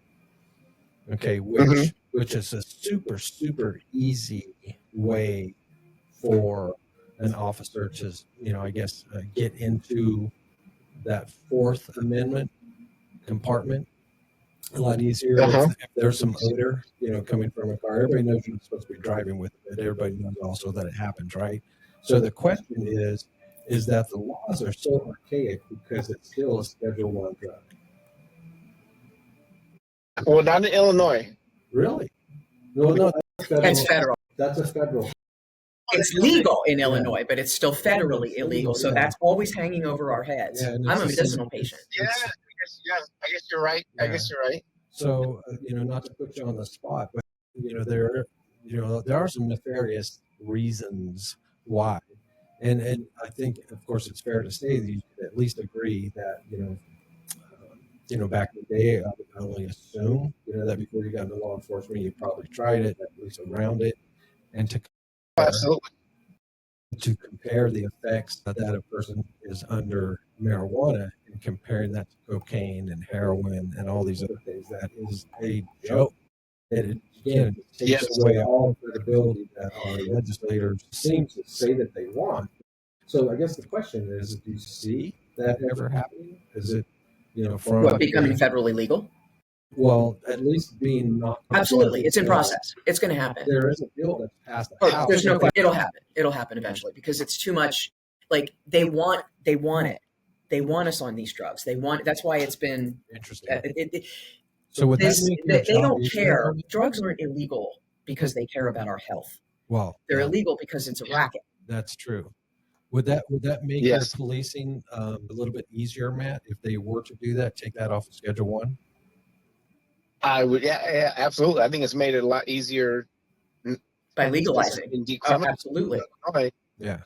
okay, which is a super, super easy way for an officer to, get into that Fourth Amendment compartment a lot easier. If there's some odor, coming from a car, everybody knows you're supposed to be driving with it, but everybody knows also that it happens, right? So the question is that the laws are so archaic because it's still a Schedule I drug. Well, not in Illinois. Really? No, that's federal. That's a federal. It's legal in Illinois, but it's still federally illegal. So that's always hanging over our heads. Yeah, I'm a medicinal patient. Yeah, I guess you're right. Yeah. I guess you're right. So, not to put you on the spot, but there are some nefarious reasons why, and I think, of course, it's fair to say that you could at least agree that back in the day, I would only assume that before you got into law enforcement, you probably tried it, at least around it, and to Absolutely. to compare the effects that a person is under marijuana and comparing that to cocaine and heroin and all these other things. That is a joke. Again, it takes away all credibility that our legislators seem to say that they want. So I guess the question is, do you see that ever happening? Is it, from What, becoming federally legal? Well, at least being not. Absolutely. It's in process. It's going to happen. There is a bill that's passed the House. There's no question. It'll happen. It'll happen eventually because it's too much. Like they want it. They want us on these drugs. That's why it's been interesting. So with they don't care. Drugs aren't illegal because they care about our health. Well, they're illegal because it's a racket. That's true. Would that make their policing a little bit easier, Matt, if they were to do that, take that off of Schedule 1? I would, yeah, absolutely. I think it's made it a lot easier by legalizing. Absolutely. Yeah.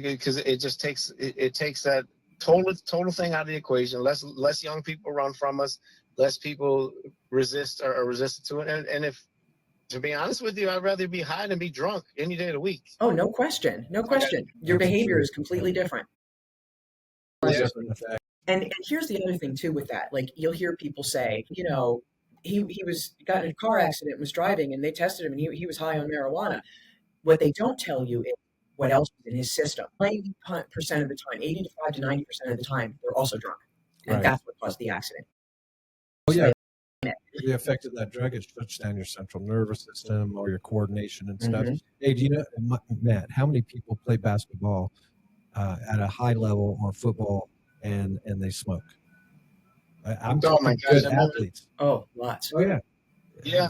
Because it just takes that total thing out of the equation. Less young people run from us. Less people resist or are resistant to it. And if, to be honest with you, I'd rather be high than be drunk any day of the week. Oh, no question. No question. Your behavior is completely different. Yeah. And here's the other thing too with that. Like you'll hear people say, he got in a car accident and was driving and they tested him and he was high on marijuana. What they don't tell you is what else is in his system. 90% of the time, 85 to 90% of the time, they're also drunk. And that's what caused the accident. Oh, yeah. The effect of that drug, it shuts down your central nervous system or your coordination and stuff. Hey, do you know, Matt, how many people play basketball at a high level or football and they smoke? I'm talking good athletes. Oh, lots. Oh, yeah. Yeah.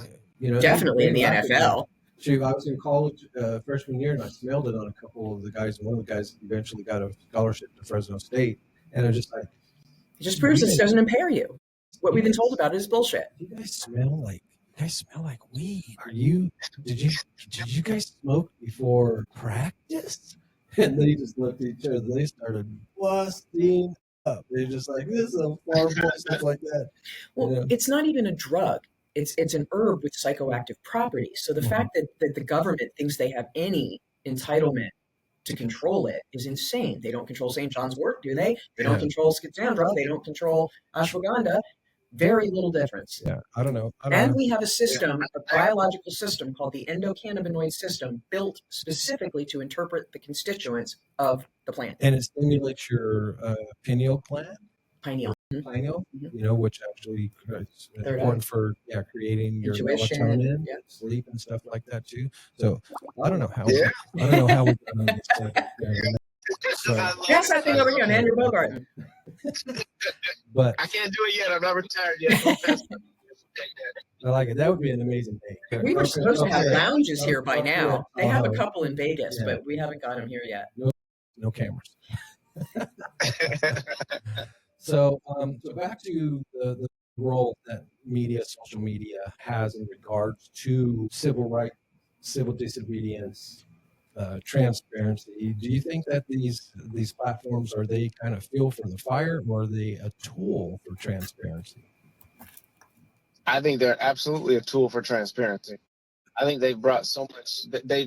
Definitely in the NFL. Shoot, I was in college freshman year and I smelled it on a couple of the guys. One of the guys eventually got a scholarship to Fresno State. And I was just like, it just proves this doesn't impair you. What we've been told about is bullshit. You guys smell like weed. Did you guys smoke before practice? And they just looked at each other. They started busting up. They're just like, this is a farm boy, stuff like that. Well, it's not even a drug. It's an herb with psychoactive properties. So the fact that the government thinks they have any entitlement to control it is insane. They don't control St. John's wort, do they? They don't control schizandra. They don't control ashwagandha. Very little difference. Yeah, I don't know. We have a system, a biological system called the endocannabinoid system, built specifically to interpret the constituents of the plant. And it stimulates your pineal gland. Pineal. Pineal, which actually is important for creating your melatonin, sleep, and stuff like that too. So I don't know how. I don't know how we've done this thing. Pass that thing over here on Andrew Bogarten. But I can't do it yet. I'm not retired yet. I like it. That would be an amazing day. We were supposed to have lounges here by now. They have a couple in Vegas, but we haven't got them here yet. No cameras. So back to the role that social media has in regards to civil rights, civil disobedience, transparency. Do you think that these platforms, are they kind of fuel for the fire, or are they a tool for transparency? I think they're absolutely a tool for transparency. I think they've brought so much.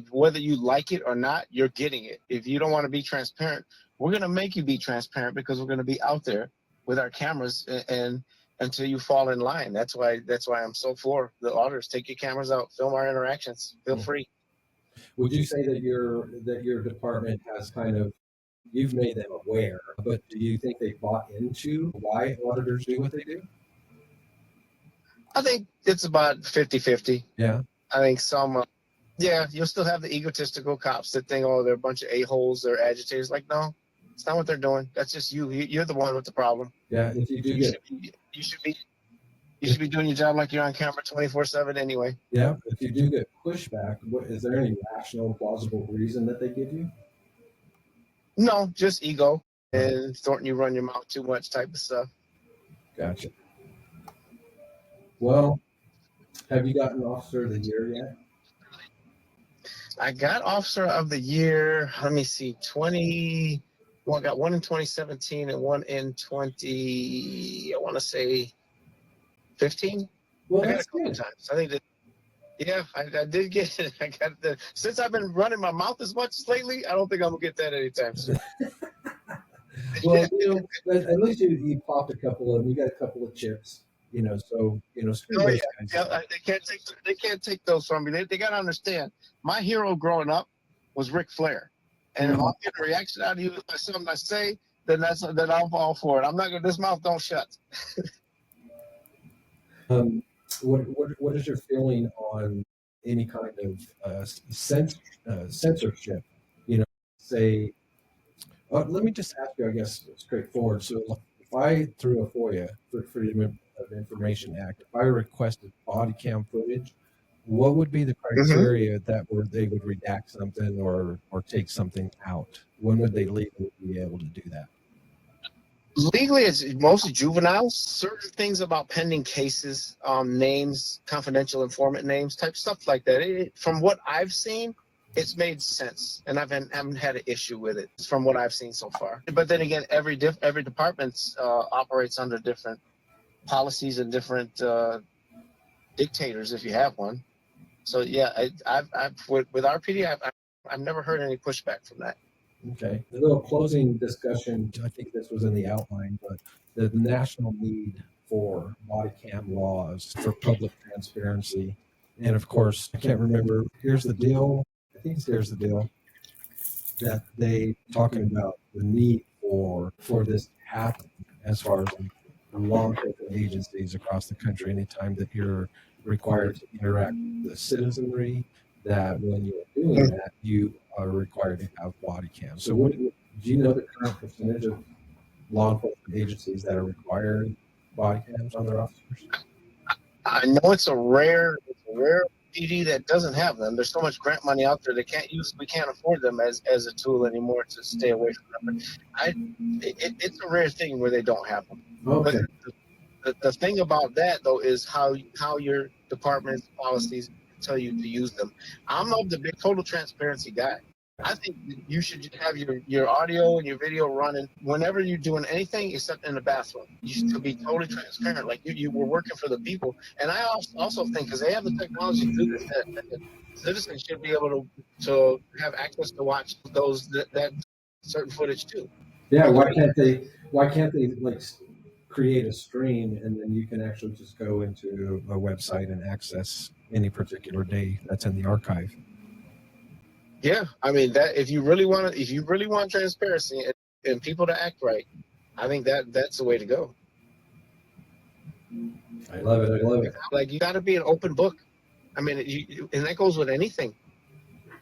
Whether you like it or not, you're getting it. If you don't want to be transparent, we're going to make you be transparent because we're going to be out there with our cameras and until you fall in line. That's why I'm so for the auditors. Take your cameras out, film our interactions. Feel free. Would you say that your department has you've made them aware, but do you think they bought into why auditors do what they do? I think it's about 50-50. Yeah. I think some, you'll still have the egotistical cops that think, they're a bunch of a-holes, they're agitators. Like, no, it's not what they're doing. That's just you. You're the one with the problem. Yeah, if you do you should be doing your job like you're on camera 24/7 anyway. Yeah, if you do get pushback, is there any rational, plausible reason that they give you? No, just ego and Thornton, you run your mouth too much type of stuff. Gotcha. Well, have you gotten Officer of the Year yet? I got Officer of the Year, let me see, I got one in 2017 and one in 20, I want to say 15. Well, I got that's a couple good. times. I think Yeah, I did get it. I got the, since I've been running my mouth as much lately, I don't think I'm gonna get that anytime soon. Well, at least you popped a couple of them. You got a couple of chips, so screw Oh those yeah, guys. yeah. They can't take those from me. They got to understand. My hero growing up was Ric Flair, and if I'm getting a reaction out of you by something I say, then I'm all for it. I'm not gonna. This mouth don't shut. What is your feeling on any kind of censorship? Say, let me just ask you, I guess, straightforward. So, if I threw a FOIA for Freedom of Information Act, if I requested body cam footage, what would be the criteria that they would redact something or take something out? When would they legally be able to do that? Legally, it's mostly juveniles. Certain things about pending cases, names, confidential informant names, type stuff like that. From what I've seen, it's made sense, and I haven't had an issue with it from what I've seen so far. But then again, every department operates under different policies and different dictators, if you have one. So yeah, I've with RPD, I've never heard any pushback from that. Okay. A little closing discussion. I think this was in the outline, but the national need for body cam laws for public transparency. And of course, I can't remember. Here's the deal. I think it's Here's the Deal that they talking about the need for this to happen as far as law enforcement agencies across the country. Anytime that you're required to interact with the citizenry, that when you're doing that, you are required to have body cams. So, do you know the current percentage of law enforcement agencies that are requiring body cams on their officers? I know it's a rare PD that doesn't have them. There's so much grant money out there we can't afford them as a tool anymore to stay away from them. It's a rare thing where they don't have them. Okay. But the thing about that though is how your department's policies tell you to use them. I'm not the big total transparency guy. I think you should have your audio and your video running whenever you're doing anything except in the bathroom. You should be totally transparent, like you were working for the people. And I also think, because they have the technology to do this, that citizens should be able to have access to watch that certain footage too. Yeah, why can't they like create a stream and then you can actually just go into a website and access any particular day that's in the archive? Yeah, I mean that if you really want transparency and people to act right, I think that's the way to go. I love it. Like you got to be an open book. I mean, and that goes with anything.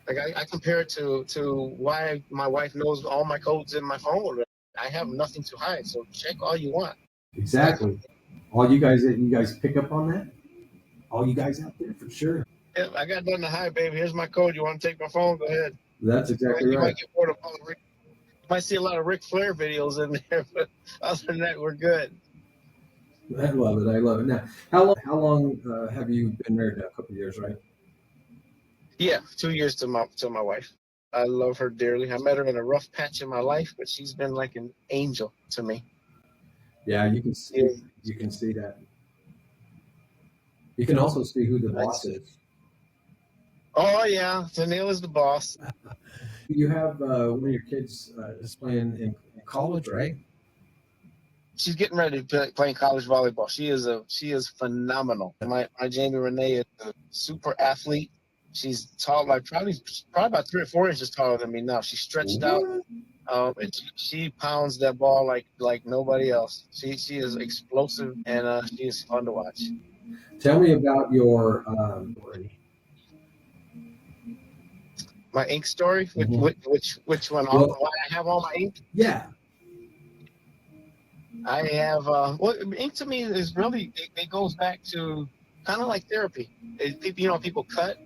Like I compare it to why my wife knows all my codes in my phone. I have nothing to hide, so check all you want. Exactly. All you guys pick up on that? All you guys out there, for sure. Yeah, I got nothing to hide, baby. Here's my code. You want to take my phone? Go ahead. That's exactly right. You might get bored of you might see a lot of Ric Flair videos in there, but other than that, we're good. I love it. Now, how long have you been married now? A couple of years, right? Yeah, 2 years to my wife. I love her dearly. I met her in a rough patch in my life, but she's been like an angel to me. Yeah, you can see that. You can also see who the boss is. Oh yeah, Tennille is the boss. You have one of your kids is playing in college, right? She's getting ready to play college volleyball. She is phenomenal. My Jamie Renee is a super athlete. She's tall, like probably about 3 or 4 inches taller than me now. She's stretched out. And she pounds that ball like nobody else. She is explosive and she is fun to watch. Tell me about your my ink story. Which one? Well, Why I have all my ink? Yeah. I have ink to me is really it goes back to kind of like therapy. People cut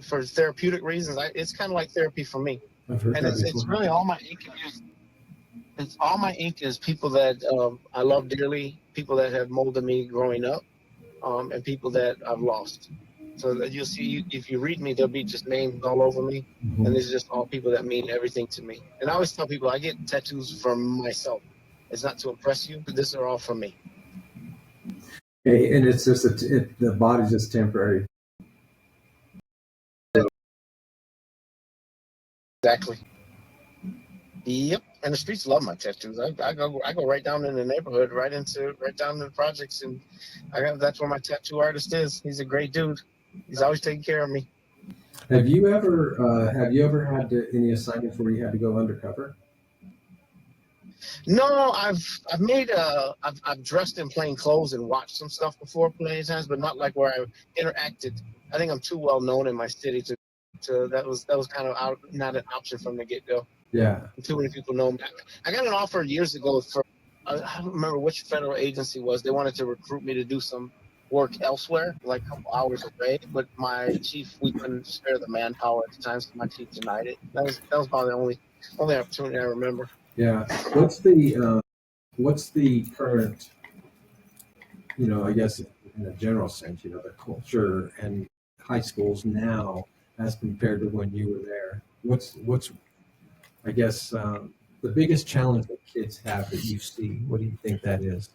for therapeutic reasons. It's kind of like therapy for me. And it's really all my ink is. It's all my ink is people that I love dearly, people that have molded me growing up, and people that I've lost. So that you'll see, if you read me, there'll be just names all over me, and it's just all people that mean everything to me. And I always tell people I get tattoos from myself. It's not to impress you, but these are all from me. And it's just the body's just temporary. Exactly. Yep. And the streets love my tattoos. I go right down in the neighborhood, right down to the projects, and that's where my tattoo artist is. He's a great dude. He's always taking care of me. Have you ever had any assignments where you had to go undercover? No, I've dressed in plain clothes and watched some stuff before plenty of times, but not like where I interacted. I think I'm too well known in my city to that was kind of not an option from the get go. Yeah. Too many people know me. I got an offer years ago for I don't remember which federal agency it was. They wanted to recruit me to do some work elsewhere, like a couple hours away. But my chief, we couldn't spare the manpower at the time, so my chief denied it. That was about the only opportunity I remember. Yeah. What's the current, I guess in a general sense, the culture and high schools now as compared to when you were there? What's I guess the biggest challenge that kids have that you see? What do you think that is?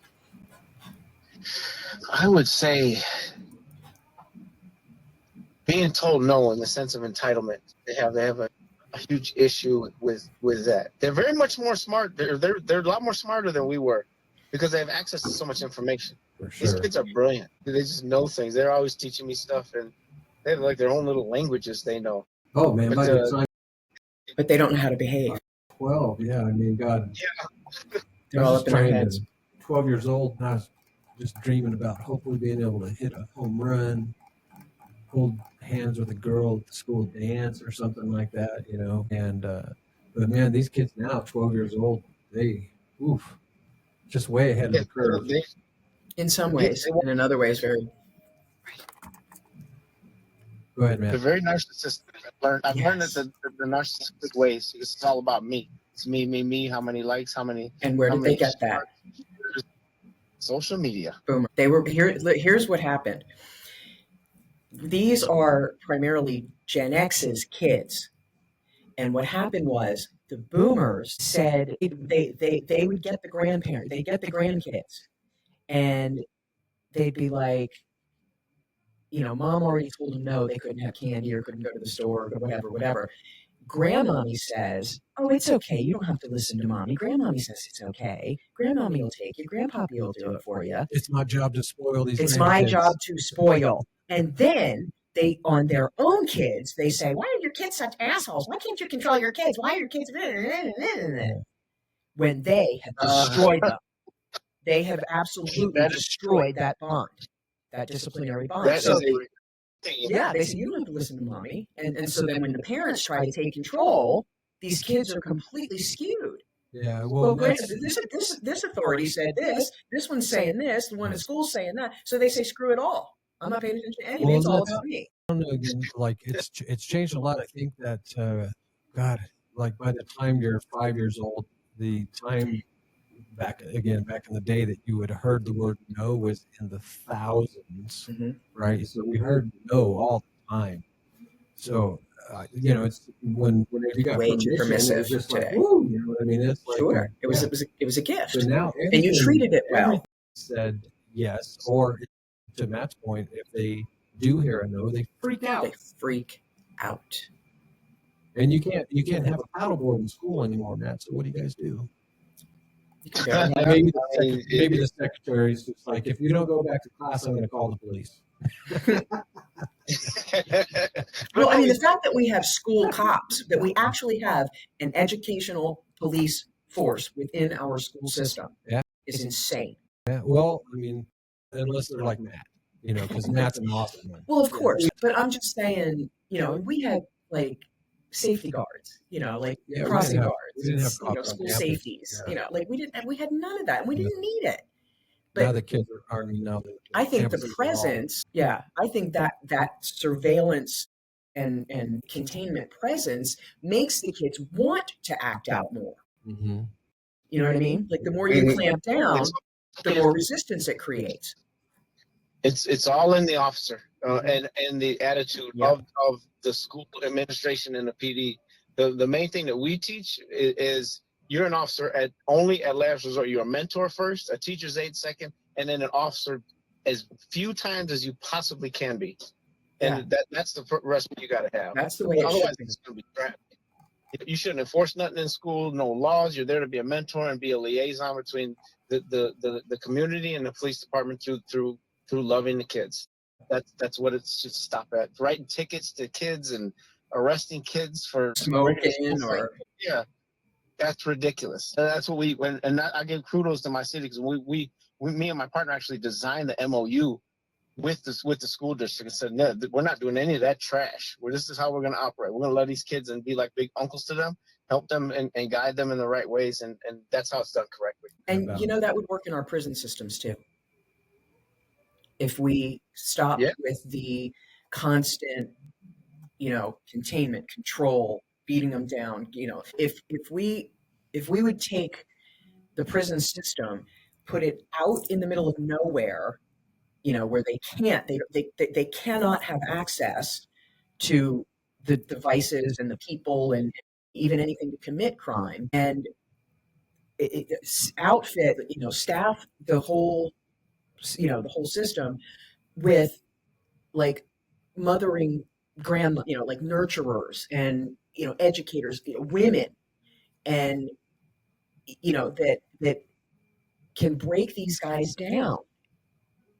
I would say being told no in the sense of entitlement. They have a huge issue with that. They're very much more smart. They're a lot more smarter than we were because they have access to so much information. For sure. These kids are brilliant. They just know things. They're always teaching me stuff, and they have like their own little languages they know. Oh man, but they don't know how to behave. 12, yeah. I mean, God. Yeah. They're all up in their heads. 12 years old, and I was just dreaming about hopefully being able to hit a home run, hold hands with a girl at the school dance or something like that, And but man, these kids now, 12 years old, just way ahead of the curve. In some ways, and in other ways, very. Go ahead, man. They're very narcissistic. I've learned that the narcissistic ways. It's all about me. It's me. How many likes? How many? And where did they get that? Social media. Boomer. They were here. Here's what happened. These are primarily Gen X's kids, and what happened was the boomers said they would get the grandparents, they get the grandkids, and they'd be like, mom already told them no, they couldn't have candy or couldn't go to the store or whatever. Grandmommy says, oh, it's okay. You don't have to listen to mommy. Grandmommy says it's okay. Grandmommy will take you. Grandpappy will do it for you. It's my job to spoil these. It's my job to spoil. And then they, on their own kids, they say, why are your kids such assholes? Why can't you control your kids? Why are your kids? When they have destroyed them. They have absolutely destroyed that bond, that disciplinary bond. They say, you don't have to listen to mommy. And so then when the parents try to take control, these kids are completely skewed. Yeah, well this authority said this one's saying this, the one at school's saying that. So they say, screw it all. I'm not paying attention to anything. It's all about me. I don't know, again, like it's changed a lot. I think that God, like by the time you're 5 years old, the time back in the day that you had heard the word no was in the thousands, right? So we heard no all the time. So it's whenever you got way too permissive just today. Like, woo, you know what I mean? It's like, sure, it was a gift. So now, and you treated it well. Said yes, or to Matt's point, if they do hear a no, they freak out. They freak out. And you can't have a paddleboard in school anymore, Matt. So what do you guys do? Maybe the secretary's just like, if you don't go back to class, I'm going to call the police. Well, I mean, the fact that we have school cops, that we actually have an educational police force within our school system, is insane. Yeah. Well, I mean, unless they're like Matt, because Matt's an awesome one. Well, of course, but I'm just saying, we had like safety guards, crossing guards, we didn't have school safeties, we had none of that, and we didn't need it. But now the kids are now. I think the presence, I think that surveillance and containment presence makes the kids want to act out more. Mm-hmm. You know what I mean? Like the more you clamp down, the more resistance it creates. It's all in the officer and the attitude of the school administration and the PD. The main thing that we teach is you're an officer only at last resort. You're a mentor first, a teacher's aide second, and then an officer as few times as you possibly can be. And Yeah. that's the recipe you got to have. That's the way it should Otherwise, be. it's going to be crap. You shouldn't enforce nothing in school, no laws. You're there to be a mentor and be a liaison between the community and the police department through loving the kids. That's what it should stop at. Writing tickets to kids and arresting kids for Smoking or yeah, that's ridiculous. That's what I give kudos to my city because me and my partner actually designed the MOU with the school district and said, no, we're not doing any of that trash. This is how we're going to operate. We're going to love these kids and be like big uncles to them, help them and guide them in the right ways. And that's how it's done correctly. And that would work in our prison systems too. If we stopped with the constant, containment, control, beating them down, if we would take the prison system, put it out in the middle of nowhere, where they cannot have access to the devices and the people and even anything to commit crime, and outfit, staff the whole system with like mothering grandma, like nurturers and, educators, women, and, that can break these guys down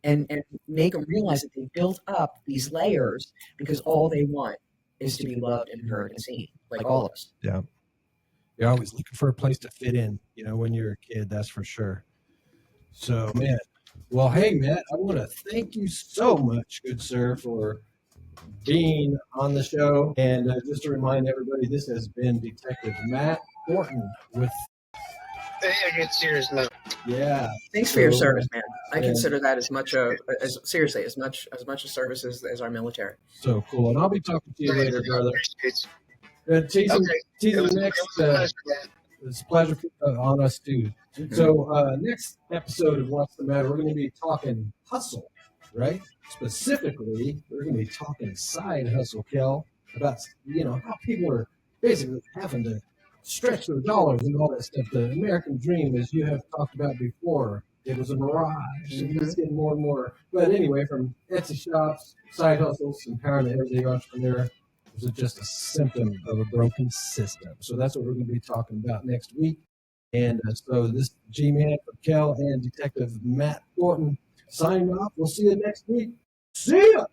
and make them realize that they built up these layers because all they want is to be loved and heard and seen, like all of us. Yeah. You're always looking for a place to fit in, when you're a kid, that's for sure. So, man, well, hey, Matt, I want to thank you so much, good sir, for being on the show. And just to remind everybody, this has been Detective Matt Thornton with... I get serious now. Yeah. Thanks for your service, man. I consider that as much as much a service as our military. So cool. And I'll be talking to you later, brother. Teasing next. It's a pleasure on us too. Mm-hmm. So next episode of What's the Matter, we're going to be talking hustle, right? Specifically, we're going to be talking side hustle, Kel, about how people are basically having to stretch their dollars and all that stuff. The American dream, as you have talked about before, it was a mirage. Mm-hmm. It's getting more and more. But anyway, from Etsy shops, side hustles, empowering the everyday entrepreneur, is just a symptom of a broken system. So that's what we're going to be talking about next week. And so this G-Man from Kel and Detective Matt Thornton signing off. We'll see you next week. See ya!